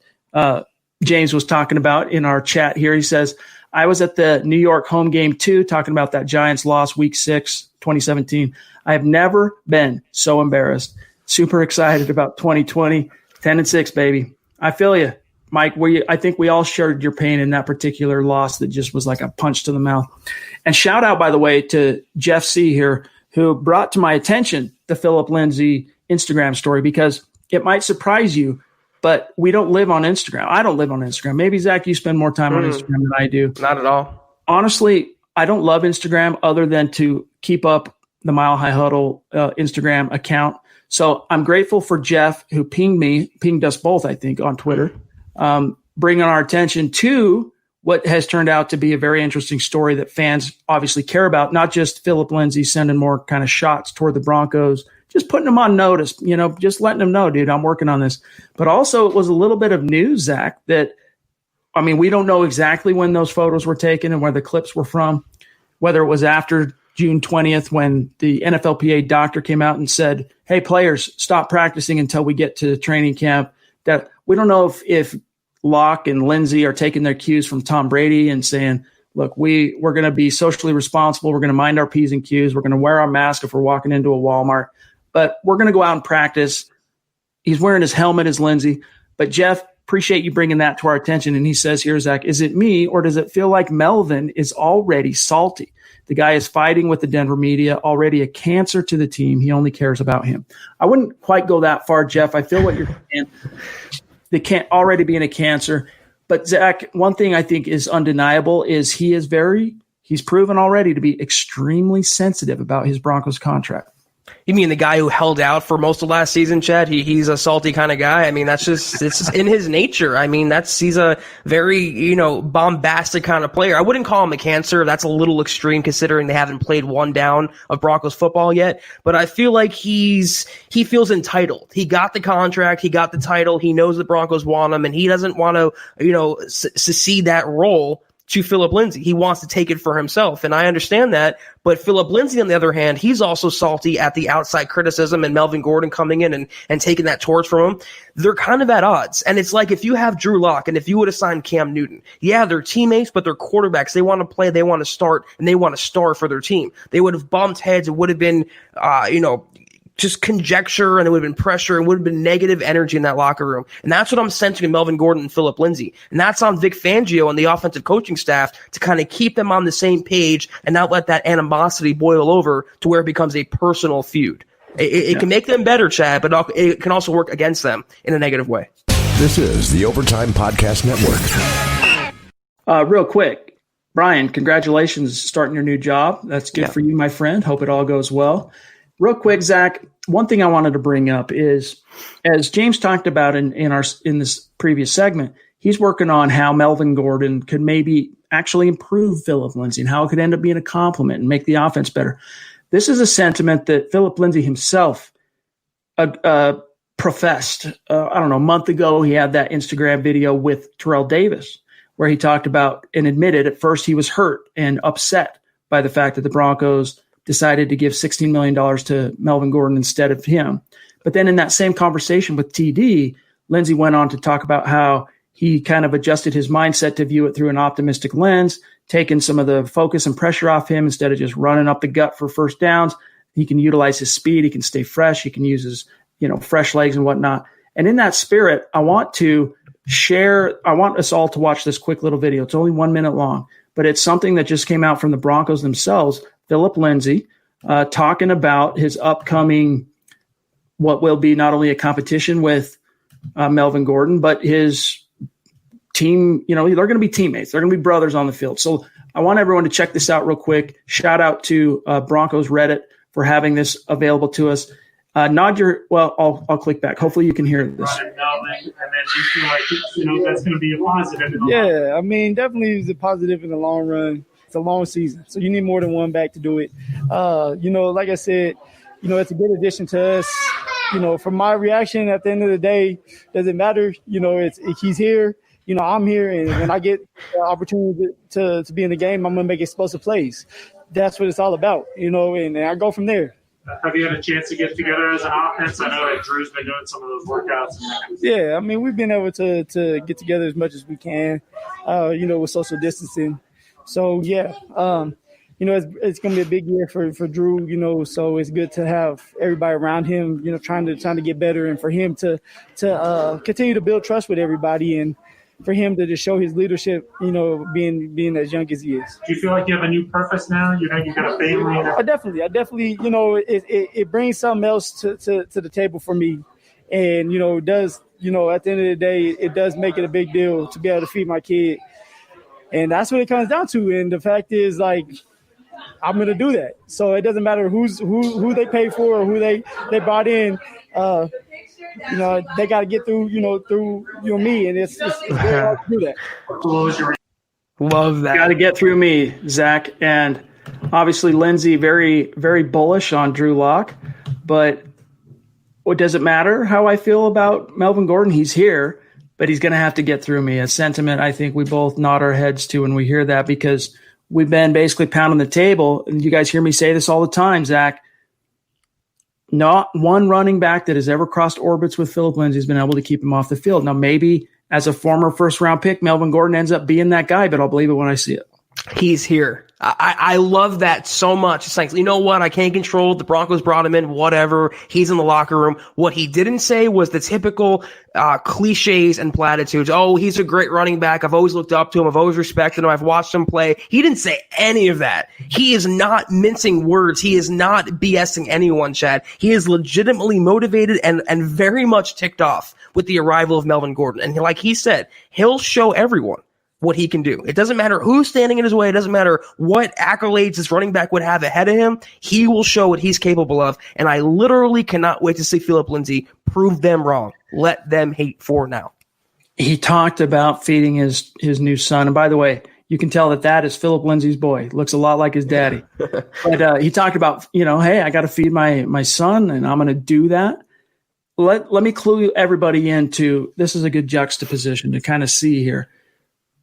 Speaker 2: James was talking about in our chat here. He says, I was at the New York home game too, talking about that Giants loss week 6, 2017. I have never been so embarrassed. Super excited about 2020, 10-6, baby. I feel you, Mike. I think we all shared your pain in that particular loss that just was like a punch to the mouth. And shout out, by the way, to Jeff C. here, who brought to my attention the Philip Lindsay Instagram story, because it might surprise you, but we don't live on Instagram. I don't live on Instagram. Maybe, Zach, you spend more time on Instagram than I do.
Speaker 3: Not at all.
Speaker 2: Honestly, I don't love Instagram other than to keep up the Mile High Huddle Instagram account. So I'm grateful for Jeff, who pinged us both, I think, on Twitter, bringing our attention to what has turned out to be a very interesting story that fans obviously care about, not just Philip Lindsay sending more kind of shots toward the Broncos, just putting them on notice, just letting them know, dude, I'm working on this. But also it was a little bit of news, Zach, that, I mean, we don't know exactly when those photos were taken and where the clips were from, whether it was after June 20th when the NFLPA doctor came out and said, hey, players, stop practicing until we get to training camp. That we don't know if Locke and Lindsay are taking their cues from Tom Brady and saying, look, we're going to be socially responsible. We're going to mind our P's and Q's. We're going to wear our mask if we're walking into a Walmart. But we're going to go out and practice. He's wearing his helmet as Lindsay. But, Jeff, appreciate you bringing that to our attention. And he says here, Zach, is it me or does it feel like Melvin is already salty? The guy is fighting with the Denver media, already a cancer to the team. He only cares about him. I wouldn't quite go that far, Jeff. I feel what you're saying. They can't already being a cancer. But, Zach, one thing I think is undeniable is he's proven already to be extremely sensitive about his Broncos contract.
Speaker 3: You mean the guy who held out for most of last season, Chad? He's a salty kind of guy. I mean, it's just in his nature. I mean, he's a very, bombastic kind of player. I wouldn't call him a cancer. That's a little extreme considering they haven't played one down of Broncos football yet. But I feel like he feels entitled. He got the contract. He got the title. He knows the Broncos want him, and he doesn't want to, secede that role to Philip Lindsay. He wants to take it for himself, and I understand that. But Philip Lindsay, on the other hand, he's also salty at the outside criticism and Melvin Gordon coming in and taking that torch from him. They're kind of at odds. And it's like if you have Drew Lock and if you would have signed Cam Newton, yeah, they're teammates, but they're quarterbacks. They want to play, they want to start, and they want to star for their team. They would have bumped heads. It would have been, just conjecture, and it would have been pressure, and would have been negative energy in that locker room. And that's what I'm sensing in Melvin Gordon and Philip Lindsay. And that's on Vic Fangio and the offensive coaching staff to kind of keep them on the same page and not let that animosity boil over to where it becomes a personal feud. It can make them better, Chad, but it can also work against them in a negative way.
Speaker 4: This is the Overtime Podcast Network.
Speaker 2: Real quick, Brian, congratulations starting your new job. That's good for you, my friend. Hope it all goes well. Real quick, Zach, one thing I wanted to bring up is, as James talked about in this previous segment, he's working on how Melvin Gordon could maybe actually improve Philip Lindsay and how it could end up being a compliment and make the offense better. This is a sentiment that Philip Lindsay himself professed. A month ago, he had that Instagram video with Terrell Davis where he talked about and admitted at first he was hurt and upset by the fact that the Broncos decided to give $16 million to Melvin Gordon instead of him. But then in that same conversation with TD, Lindsay went on to talk about how he kind of adjusted his mindset to view it through an optimistic lens, taking some of the focus and pressure off him instead of just running up the gut for first downs. He can utilize his speed. He can stay fresh. He can use his, fresh legs and whatnot. And in that spirit, I want us all to watch this quick little video. It's only 1 minute long, but it's something that just came out from the Broncos themselves. Philip Lindsay talking about his upcoming, what will be not only a competition with Melvin Gordon, but his team. They're going to be teammates. They're going to be brothers on the field. So I want everyone to check this out real quick. Shout out to Broncos Reddit for having this available to us. I'll click back. Hopefully you can hear this.
Speaker 6: And then do you feel like that's going to be a positive?
Speaker 7: Definitely is a positive in the long run. It's a long season, so you need more than one back to do it. Like I said, it's a good addition to us. From my reaction at the end of the day, doesn't matter. He's here. I'm here, and when I get the opportunity to be in the game, I'm going to make explosive plays. That's what it's all about, and I go from there.
Speaker 6: Have you had a chance to get together as an offense? I know that Drew's been doing some of those workouts.
Speaker 7: Yeah, we've been able to get together as much as we can, with social distancing. So, it's going to be a big year for Drew, so it's good to have everybody around him, trying to get better, and for him to continue to build trust with everybody, and for him to just show his leadership, being as young as he is.
Speaker 6: Do you feel like you have a new purpose now? You got a family?
Speaker 7: I definitely, it brings something else to the table for me. And, it does, at the end of the day, it does make it a big deal to be able to feed my kid. And that's what it comes down to. And the fact is, I'm going to do that. So it doesn't matter who they pay for or who they brought in. They got to get through me, and it's very hard to do that.
Speaker 3: Love that.
Speaker 2: Got to get through me, Zach. And obviously Lindsay, very, very bullish on Drew Lock. But what does it matter how I feel about Melvin Gordon? He's here, but he's going to have to get through me. A sentiment I think we both nod our heads to when we hear that, because we've been basically pounding the table. And you guys hear me say this all the time, Zach. Not one running back that has ever crossed orbits with Philip Lindsay has been able to keep him off the field. Now, maybe as a former first-round pick, Melvin Gordon ends up being that guy, but I'll believe it when I see it.
Speaker 3: He's here. I love that so much. It's like, you know what? I can't control it. The Broncos brought him in, whatever. He's in the locker room. What he didn't say was the typical cliches and platitudes. Oh, he's a great running back. I've always looked up to him. I've always respected him. I've watched him play. He didn't say any of that. He is not mincing words. He is not BSing anyone, Chad. He is legitimately motivated and very much ticked off with the arrival of Melvin Gordon. And like he said, he'll show everyone what he can do. It doesn't matter who's standing in his way. It doesn't matter what accolades this running back would have ahead of him. He will show what he's capable of. And I literally cannot wait to see Philip Lindsay prove them wrong. Let them hate for now.
Speaker 2: He talked about feeding his new son. And by the way, you can tell that is Philip Lindsay's boy. Looks a lot like his daddy. But he talked about, hey, I got to feed my son, and I'm going to do that. Let me clue everybody into, this is a good juxtaposition to kind of see here.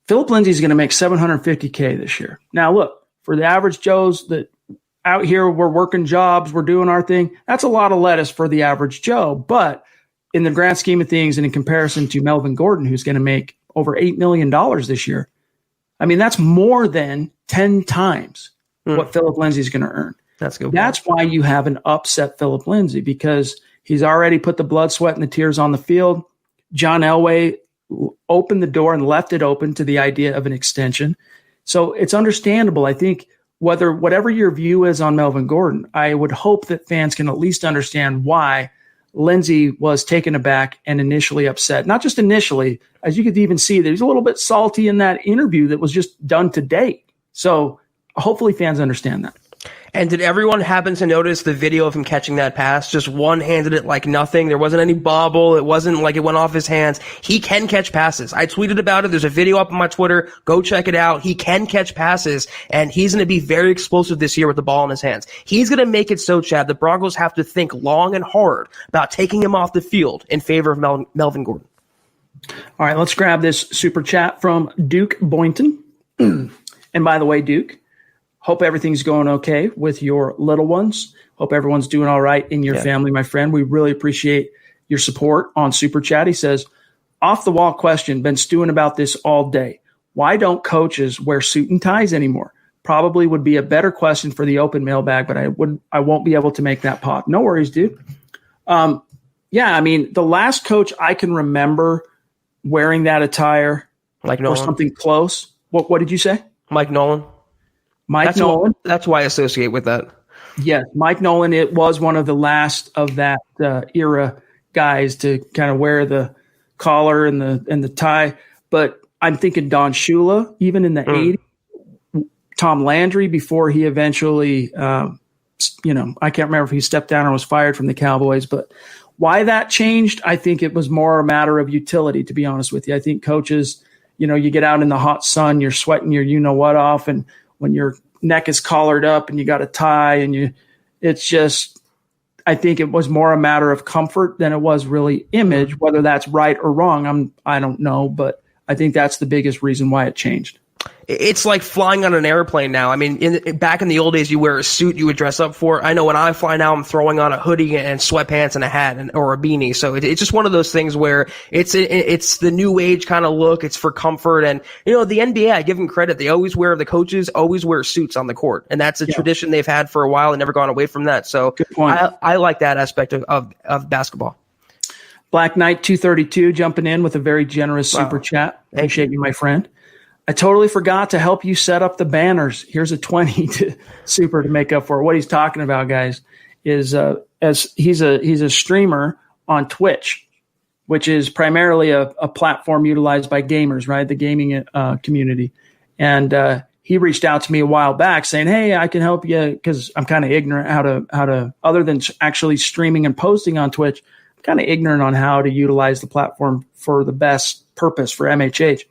Speaker 2: Philip Lindsay is going to make $750K this year. Now, look, for the average Joes that out here, we're working jobs, we're doing our thing, that's a lot of lettuce for the average Joe. But in the grand scheme of things, and in comparison to Melvin Gordon, who's going to make over $8 million this year, I mean, that's more than 10 times what Philip Lindsay is going to earn.
Speaker 3: That's good.
Speaker 2: That's why you have an upset Philip Lindsay, because he's already put the blood, sweat, and the tears on the field. John Elway opened the door and left it open to the idea of an extension. So it's understandable. I think whatever your view is on Melvin Gordon, I would hope that fans can at least understand why Lindsay was taken aback and initially upset. Not just initially, as you could even see, there's a little bit salty in that interview that was just done today. So hopefully fans understand that.
Speaker 3: And did everyone happen to notice the video of him catching that pass? Just one-handed it like nothing. There wasn't any bobble. It wasn't like it went off his hands. He can catch passes. I tweeted about it. There's a video up on my Twitter. Go check it out. He can catch passes, and he's going to be very explosive this year with the ball in his hands. He's going to make it so, Chad, the Broncos have to think long and hard about taking him off the field in favor of Melvin Gordon.
Speaker 2: All right, let's grab this super chat from Duke Boynton. And by the way, Duke, hope everything's going okay with your little ones. Hope everyone's doing all right in your family, my friend. We really appreciate your support on Super Chat. He says, off the wall question, been stewing about this all day. Why don't coaches wear suit and ties anymore? Probably would be a better question for the open mailbag, but I won't be able to make that pod. No worries, dude. Yeah, I mean, the last coach I can remember wearing that attire
Speaker 3: like
Speaker 2: or something close. What did you say?
Speaker 3: Mike Nolan.
Speaker 2: Nolan.
Speaker 3: That's why I associate with that.
Speaker 2: Yes, Mike Nolan. It was one of the last of that era guys to kind of wear the collar and the tie. But I'm thinking Don Shula, even in the 80s. Tom Landry before he eventually, I can't remember if he stepped down or was fired from the Cowboys. But why that changed, I think it was more a matter of utility, to be honest with you. I think coaches, you get out in the hot sun, you're sweating your you-know-what off, and when your neck is collared up and you got a tie I think it was more a matter of comfort than it was really image. Whether that's right or wrong, I don't know, but I think that's the biggest reason why it changed.
Speaker 3: It's like flying on an airplane now. I mean, back in the old days, you wear a suit you would dress up for. I know when I fly now, I'm throwing on a hoodie and sweatpants and a hat or a beanie. So it's just one of those things where it's the new age kind of look. It's for comfort. And, the NBA, I give them credit. The coaches always wear suits on the court. And that's a tradition they've had for a while and never gone away from that. So
Speaker 2: good point.
Speaker 3: I like that aspect of basketball.
Speaker 2: Black Knight 232 jumping in with a very generous super chat. Appreciate you, my friend. I totally forgot to help you set up the banners. Here's a 20 to make up for it. What he's talking about, guys, is as he's a streamer on Twitch, which is primarily a platform utilized by gamers, right? The gaming community. And he reached out to me a while back saying, hey, I can help you because I'm kind of ignorant how to other than actually streaming and posting on Twitch, I'm kind of ignorant on how to utilize the platform for the best purpose for MHH.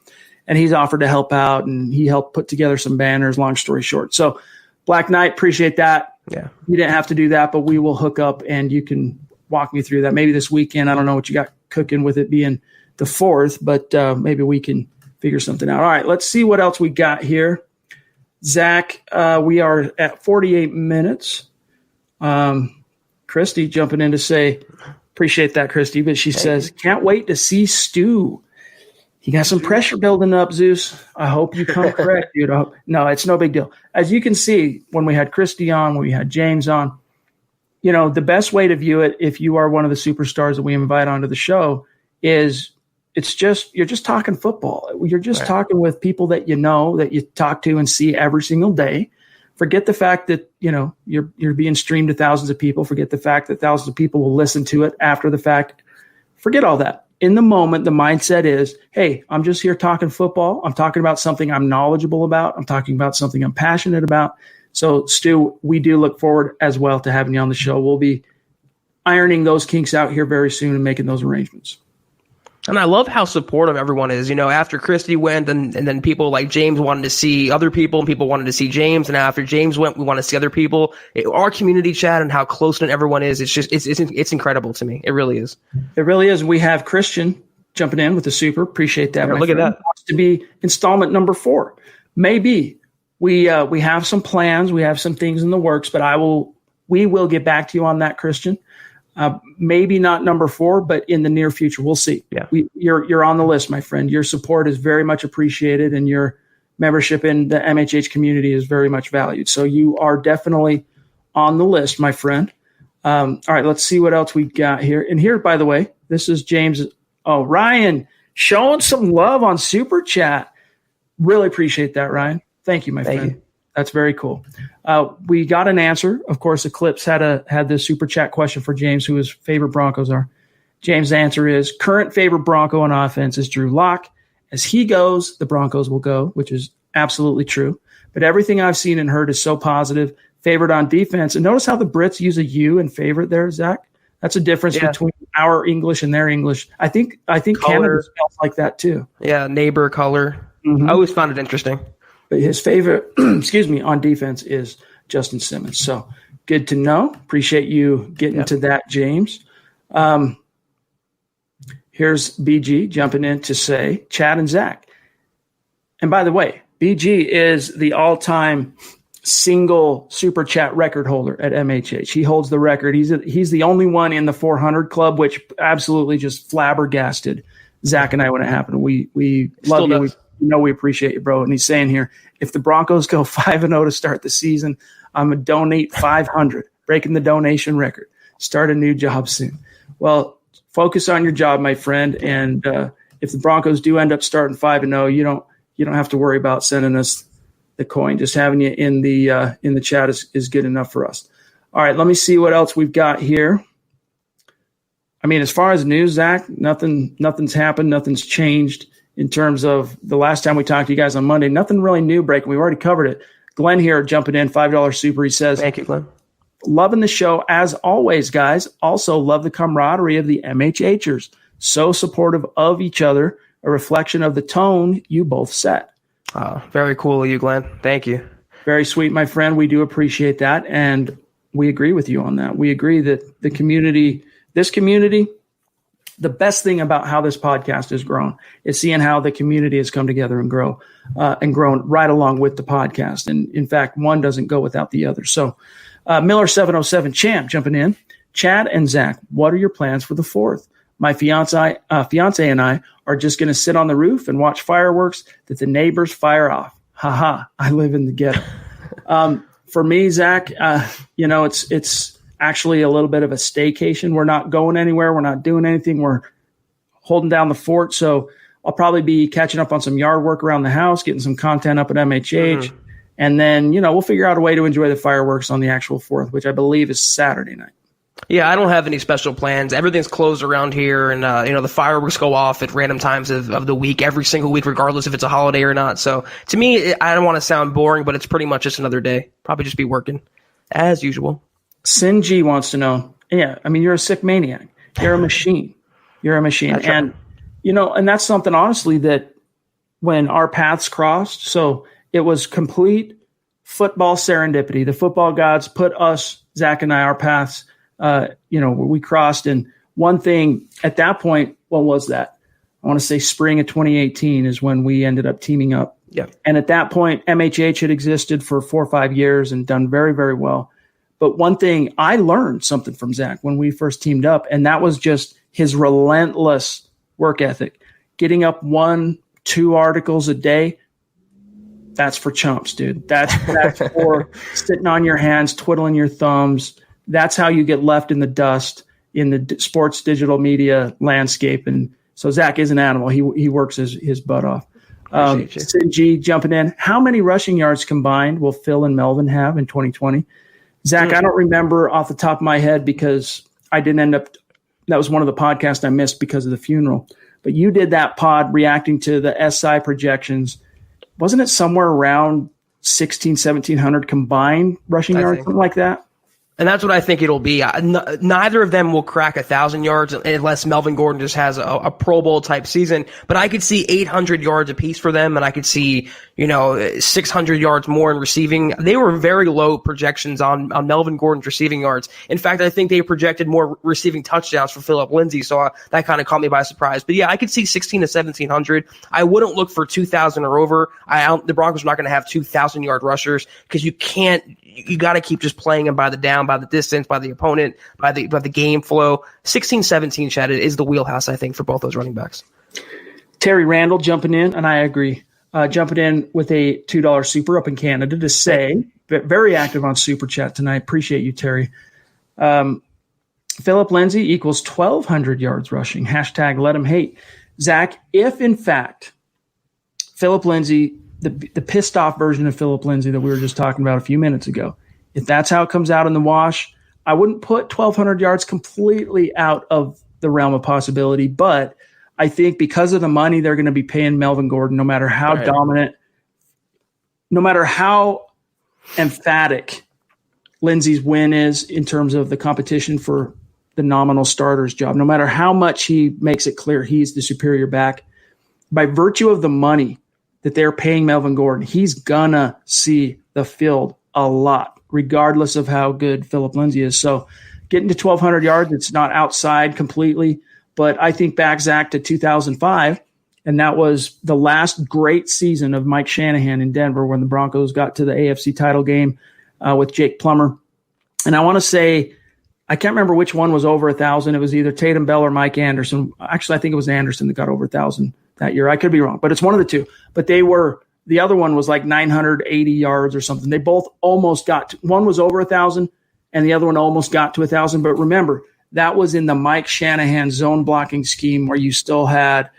Speaker 2: And he's offered to help out, and he helped put together some banners, long story short. So, Black Knight, appreciate that.
Speaker 3: Yeah.
Speaker 2: You didn't have to do that, but we will hook up, and you can walk me through that. Maybe this weekend. I don't know what you got cooking with it being the 4th, but maybe we can figure something out. All right, let's see what else we got here. Zach, we are at 48 minutes. Christy jumping in to say, appreciate that, Christy, but she says, can't wait to see Stu. You got some pressure building up, Zeus. I hope you come correct, dude. No, it's no big deal. As you can see, when we had Christy on, when we had James on, the best way to view it, if you are one of the superstars that we invite onto the show, is you're just talking football. You're just talking with people that that you talk to and see every single day. Forget the fact that, you're being streamed to thousands of people. Forget the fact that thousands of people will listen to it after the fact. Forget all that. in the moment, the mindset is, hey, I'm just here talking football. I'm talking about something I'm knowledgeable about. I'm talking about something I'm passionate about. So, Stu, we do look forward as well to having you on the show. We'll be ironing those kinks out here very soon and making those arrangements.
Speaker 3: And I love how supportive everyone is. After Christy went, and then people like James wanted to see other people, and people wanted to see James. And after James went, we want to see other people. Our community chat and how close-knit everyone is, it's incredible to me. It really is.
Speaker 2: It really is. We have Christian jumping in with the super. Appreciate that.
Speaker 3: Yeah, look at that.
Speaker 2: Wants to be installment number 4. Maybe we have some plans. We have some things in the works, but we will get back to you on that, Christian. Maybe not number 4, but in the near future, we'll see.
Speaker 3: Yeah.
Speaker 2: You're on the list, my friend. Your support is very much appreciated, and your membership in the MHH community is very much valued. So you are definitely on the list, my friend. All right, let's see what else we got here. And here, by the way, this is James. Oh, Ryan, showing some love on Super Chat. Really appreciate that, Ryan. Thank you, my friend.
Speaker 3: You.
Speaker 2: That's very cool. We got an answer. Of course, Eclipse had the Super Chat question for James, who his favorite Broncos are. James' answer is, current favorite Bronco on offense is Drew Lock. As he goes, the Broncos will go, which is absolutely true. But everything I've seen and heard is so positive. Favorite on defense. And notice how the Brits use a U in favorite there, Zach. That's a difference between our English and their English. I think Canada spells like that too.
Speaker 3: Yeah, neighbor color. Mm-hmm. I always found it interesting.
Speaker 2: But his favorite, on defense is Justin Simmons. So good to know. Appreciate you getting to that, James. Here's BG jumping in to say, Chad and Zach. And by the way, BG is the all-time single Super Chat record holder at MHH. He holds the record. He's the only one in the 400 club, which absolutely just flabbergasted Zach and I when it happened. We love you. We appreciate you, bro. And he's saying here, if the Broncos go 5-0 to start the season, I'm going to donate $500, breaking the donation record. Start a new job soon. Well, focus on your job, my friend. And if the Broncos do end up starting 5-0, you don't have to worry about sending us the coin. Just having you in the chat is good enough for us. All right, let me see what else we've got here. I mean, as far as news, Zach, nothing's happened. Nothing's changed. In terms of the last time we talked to you guys on Monday, nothing really new breaking. We've already covered it. Glenn here jumping in, $5 super. He says,
Speaker 3: thank you, Glenn.
Speaker 2: Loving the show as always, guys. Also love the camaraderie of the MHHers. So supportive of each other, a reflection of the tone you both set.
Speaker 3: Very cool of you, Glenn. Thank you.
Speaker 2: Very sweet, my friend. We do appreciate that. And we agree with you on that. We agree that this community, the best thing about how this podcast has grown is seeing how the community has come together and grown right along with the podcast. And in fact, one doesn't go without the other. So Miller 707 Champ jumping in. Chad and Zach, what are your plans for the 4th? My fiance and I are just going to sit on the roof and watch fireworks that the neighbors fire off. Haha, I live in the ghetto. For me, Zach, it's actually a little bit of a staycation. We're not going anywhere. We're not doing anything. We're holding down the fort. So I'll probably be catching up on some yard work around the house, getting some content up at MHH. Mm-hmm. And then, we'll figure out a way to enjoy the fireworks on the actual 4th, which I believe is Saturday night.
Speaker 3: Yeah, I don't have any special plans. Everything's closed around here. And, the fireworks go off at random times of the week, every single week, regardless if it's a holiday or not. So to me, I don't want to sound boring, but it's pretty much just another day. Probably just be working as usual.
Speaker 2: Sinji wants to know, you're a sick maniac. You're a machine. You're a machine.
Speaker 3: That's
Speaker 2: and, right. And that's something, honestly, that when our paths crossed, so it was complete football serendipity. The football gods put us, Zach and I, our paths, we crossed. And one thing at that point, what was that? I want to say spring of 2018 is when we ended up teaming up.
Speaker 3: Yeah.
Speaker 2: And at that point, MHH had existed for 4 or 5 years and done very, very well. But one thing, I learned something from Zach when we first teamed up, and that was just his relentless work ethic. Getting up 1-2 articles a day, that's for chumps, dude. That's for sitting on your hands, twiddling your thumbs. That's how you get left in the dust in the sports digital media landscape. And so Zach is an animal. He works his butt off. Sid G jumping in. How many rushing yards combined will Phil and Melvin have in 2020? Zach, I don't remember off the top of my head because I didn't end up that was one of the podcasts I missed because of the funeral. But you did that pod reacting to the SI projections. Wasn't it somewhere around 1,700 combined rushing yards, something like that?
Speaker 3: And that's what I think it'll be. Neither of them will crack 1,000 yards unless Melvin Gordon just has a Pro Bowl type season. But I could see 800 yards apiece for them, and I could see 600 yards more in receiving. They were very low projections on Melvin Gordon's receiving yards. In fact, I think they projected more receiving touchdowns for Philip Lindsay, so that kind of caught me by surprise. But yeah, I could see 1,600 to 1,700. I wouldn't look for 2,000 or over. The Broncos are not going to have 2,000-yard rushers because you can't. You got to keep just playing them by the down, by the distance, by the opponent, by the game flow. 16, 17, Chad, is the wheelhouse, I think, for both those running backs.
Speaker 2: Terry Randall jumping in, and I agree. Jumping in with a $2 super up in Canada to say, very active on Super Chat tonight. Appreciate you, Terry. Philip Lindsay equals 1,200 yards rushing. Hashtag let him hate. Zach, if in fact Philip Lindsay, the pissed off version of Philip Lindsay that we were just talking about a few minutes ago, if that's how it comes out in the wash, I wouldn't put 1,200 yards completely out of the realm of possibility, but I think because of the money they're going to be paying Melvin Gordon, no matter how dominant, no matter how emphatic Lindsay's win is in terms of the competition for the nominal starter's job, no matter how much he makes it clear he's the superior back, by virtue of the money that they're paying Melvin Gordon, he's gonna see the field a lot, regardless of how good Philip Lindsay is. So getting to 1,200 yards, it's not outside completely, but I think back, Zach, to 2005, and that was the last great season of Mike Shanahan in Denver when the Broncos got to the AFC title game with Jake Plummer. And I want to say, I can't remember which one was over 1,000. It was either Tatum Bell or Mike Anderson. Actually, I think it was Anderson that got over 1,000 that year. I could be wrong, but it's one of the two. But the other one was like 980 yards or something. They both almost got to, one was over 1,000 and the other one almost got to 1,000. But remember, that was in the Mike Shanahan zone blocking scheme where you still had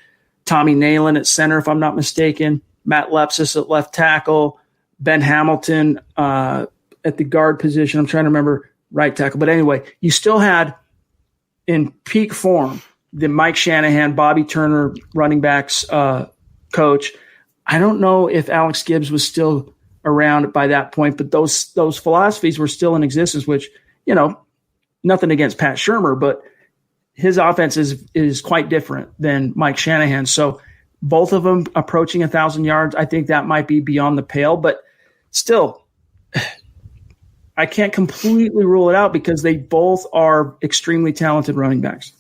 Speaker 2: Tommy Nalen at center, if I'm not mistaken, Matt Lepsis at left tackle, Ben Hamilton at the guard position. I'm trying to remember right tackle. But anyway, you still had in peak form the Mike Shanahan, Bobby Turner running backs coach. I don't know if Alex Gibbs was still around by that point, but those philosophies were still in existence, which, nothing against Pat Shurmur, but his offense is quite different than Mike Shanahan. So both of them approaching 1,000 yards, I think that might be beyond the pale, but still, I can't completely rule it out because they both are extremely talented running backs.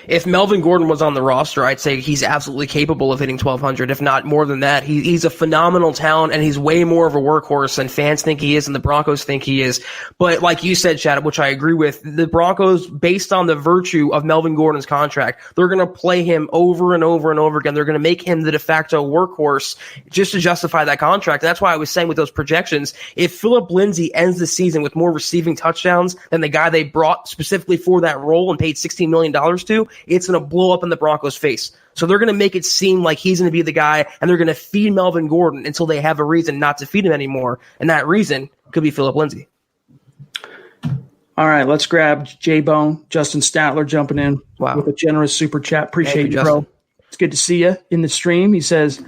Speaker 3: If Melvin Gordon was on the roster, I'd say he's absolutely capable of hitting 1,200, if not more than that. He's a phenomenal talent, and he's way more of a workhorse than fans think he is and the Broncos think he is. But like you said, Chad, which I agree with, the Broncos, based on the virtue of Melvin Gordon's contract, they're going to play him over and over and over again. They're going to make him the de facto workhorse just to justify that contract. And that's why I was saying with those projections, if Philip Lindsay ends the season with more receiving touchdowns than the guy they brought specifically for that role and paid $16 million to, it's going to blow up in the Broncos' face. So they're going to make it seem like he's going to be the guy, and they're going to feed Melvin Gordon until they have a reason not to feed him anymore. And that reason could be Philip Lindsay.
Speaker 2: All right, let's grab J-Bone, Justin Statler jumping in with a generous super chat. Appreciate you, bro. It's good to see you in the stream. He says,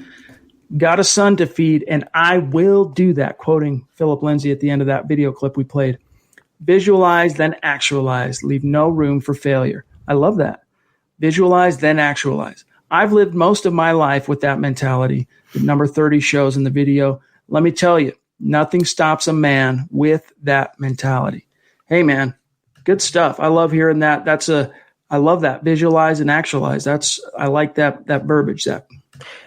Speaker 2: got a son to feed, and I will do that, quoting Philip Lindsay at the end of that video clip we played. Visualize, then actualize. Leave no room for failure. I love that. Visualize, then actualize. I've lived most of my life with that mentality that number 30 shows in the video. Let me tell you, nothing stops a man with that mentality. Hey, man, good stuff. I love hearing that. I love that. Visualize and actualize. I like that verbiage, Zach.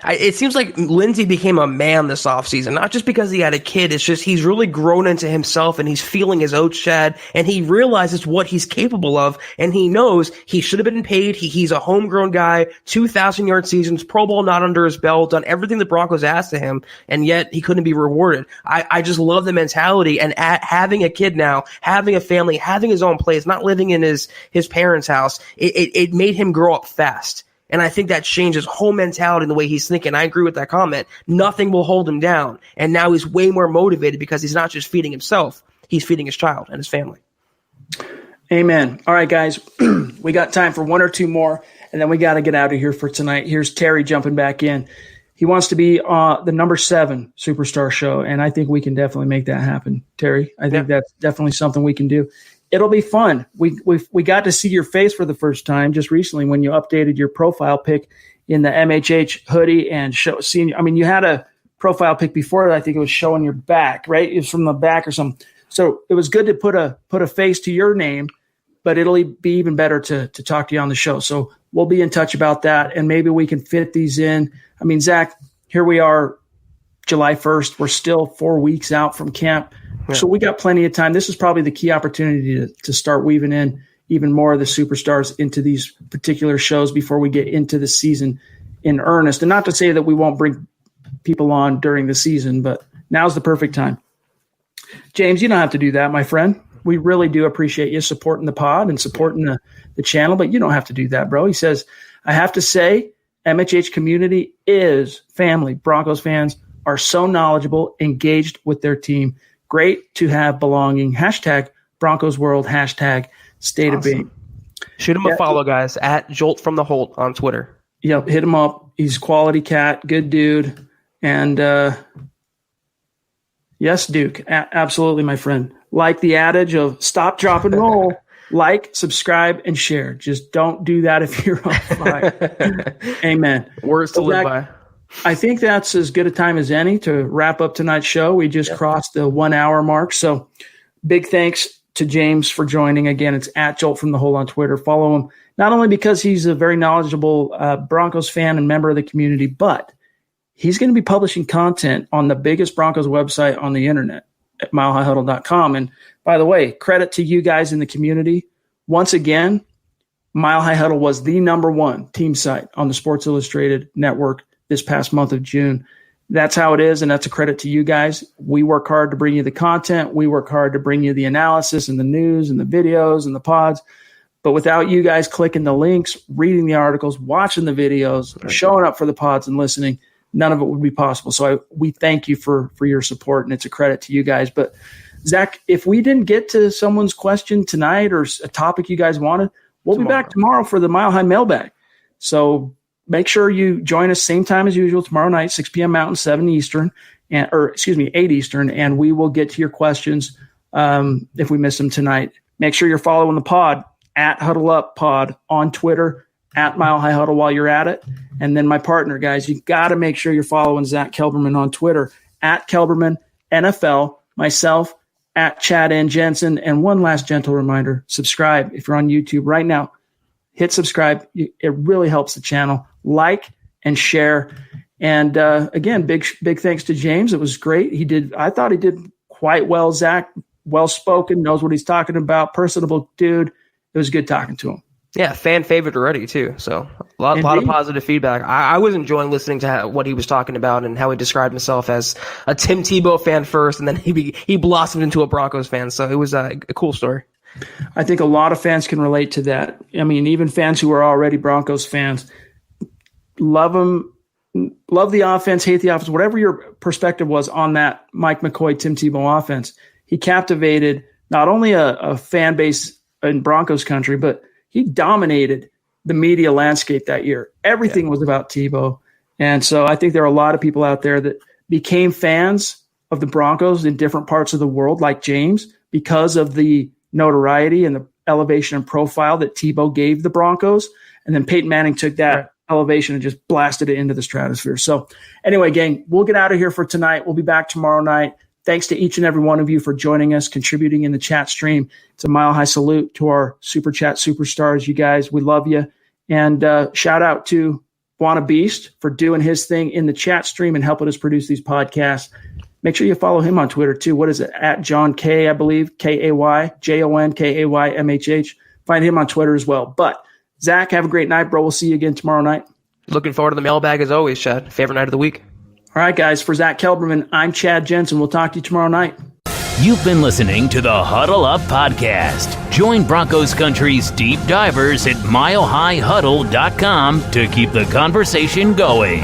Speaker 3: It seems like Lindsay became a man this offseason, not just because he had a kid. It's just he's really grown into himself, and he's feeling his oats, Chad, and he realizes what he's capable of, and he knows he should have been paid. He's a homegrown guy, 2,000-yard seasons, Pro Bowl not under his belt, done everything the Broncos asked of him, and yet he couldn't be rewarded. I just love the mentality, and having a kid now, having a family, having his own place, not living in his parents' house, it made him grow up fast. And I think that changes whole mentality in the way he's thinking. I agree with that comment. Nothing will hold him down. And now he's way more motivated because he's not just feeding himself. He's feeding his child and his family.
Speaker 2: Amen. All right, guys, we got time for one or two more, and then we got to get out of here for tonight. Here's Terry jumping back in. He wants to be the number 7 Superstar show, and I think we can definitely make that happen, Terry. I think that's definitely something we can do. It'll be fun. We got to see your face for the first time just recently when you updated your profile pic in the MHH hoodie and seeing. I mean, you had a profile pic before that. I think it was showing your back, right? It was from the back or something. So it was good to put a face to your name, but it'll be even better to talk to you on the show. So we'll be in touch about that, and maybe we can fit these in. I mean, Zach, here we are, July 1st. We're still 4 weeks out from camp. Yeah. So we got plenty of time. This is probably the key opportunity to start weaving in even more of the superstars into these particular shows before we get into the season in earnest. And not to say that we won't bring people on during the season, but now's the perfect time. James, you don't have to do that, my friend. We really do appreciate you supporting the pod and supporting the channel, but you don't have to do that, bro. He says, I have to say, MHH community is family. Broncos fans are so knowledgeable, engaged with their team. Great to have belonging. Hashtag Broncos World. Hashtag State of Being.
Speaker 3: Shoot him a follow, guys, at Jolt from the Holt on Twitter.
Speaker 2: Yep, hit him up. He's quality cat, good dude. And yes, Duke, absolutely, my friend. Like the adage of stop, drop, and roll. Like, subscribe, and share. Just don't do that if you're on fire. Amen.
Speaker 3: Words to live by.
Speaker 2: I think that's as good a time as any to wrap up tonight's show. We just crossed the 1 hour mark. So big thanks to James for joining. Again, it's at Jolt from the Hole on Twitter. Follow him, not only because he's a very knowledgeable Broncos fan and member of the community, but he's going to be publishing content on the biggest Broncos website on the internet at milehighhuddle.com. And by the way, credit to you guys in the community. Once again, Mile High Huddle was the number 1 team site on the Sports Illustrated network this past month of June. That's how it is, and that's a credit to you guys. We work hard to bring you the content. We work hard to bring you the analysis and the news and the videos and the pods. But without you guys clicking the links, reading the articles, watching the videos, showing up for the pods and listening, none of it would be possible. So we thank you for your support, and it's a credit to you guys. But Zach, if we didn't get to someone's question tonight or a topic you guys wanted, we'll be back tomorrow for the Mile High Mailbag. So make sure you join us same time as usual tomorrow night, 6 p.m. Mountain, 7 Eastern, 8 Eastern, and we will get to your questions if we miss them tonight. Make sure you're following the pod at Huddle Up Pod on Twitter, at Mile High Huddle while you're at it. And then my partner, guys, you got to make sure you're following Zach Kelberman on Twitter, at Kelberman NFL, myself, at Chad N. Jensen. And one last gentle reminder, subscribe if you're on YouTube right now. Hit subscribe. It really helps the channel. Like and share. And again, big thanks to James. It was great. I thought he did quite well, Zach. Well-spoken, knows what he's talking about, personable dude. It was good talking to him.
Speaker 3: Yeah, fan favorite already, too. So a lot of positive feedback. I was enjoying listening to what he was talking about and how he described himself as a Tim Tebow fan first, and then he blossomed into a Broncos fan. So it was a cool story.
Speaker 2: I think a lot of fans can relate to that. I mean, even fans who are already Broncos fans, love them, love the offense, hate the offense, whatever your perspective was on that Mike McCoy, Tim Tebow offense. He captivated not only a fan base in Broncos country, but he dominated the media landscape that year. Everything was about Tebow. And so I think there are a lot of people out there that became fans of the Broncos in different parts of the world, like James, because of the notoriety and the elevation and profile that Tebow gave the Broncos. And then Peyton Manning took that elevation and just blasted it into the stratosphere. So anyway, gang, we'll get out of here for tonight. We'll be back tomorrow night. Thanks to each and every one of you for joining us, contributing in the chat stream. It's a Mile High salute to our Super Chat superstars, you guys. We love you. And shout out to Buona Beast for doing his thing in the chat stream and helping us produce these podcasts. Make sure you follow him on Twitter, too. What is it? At John K, I believe, K-A-Y, J-O-N-K-A-Y-M-H-H. Find him on Twitter as well. But, Zach, have a great night, bro. We'll see you again tomorrow night.
Speaker 3: Looking forward to the mailbag as always, Chad. Favorite night of the week.
Speaker 2: All right, guys. For Zach Kelberman, I'm Chad Jensen. We'll talk to you tomorrow night.
Speaker 1: You've been listening to the Huddle Up Podcast. Join Broncos Country's deep divers at milehighhuddle.com to keep the conversation going.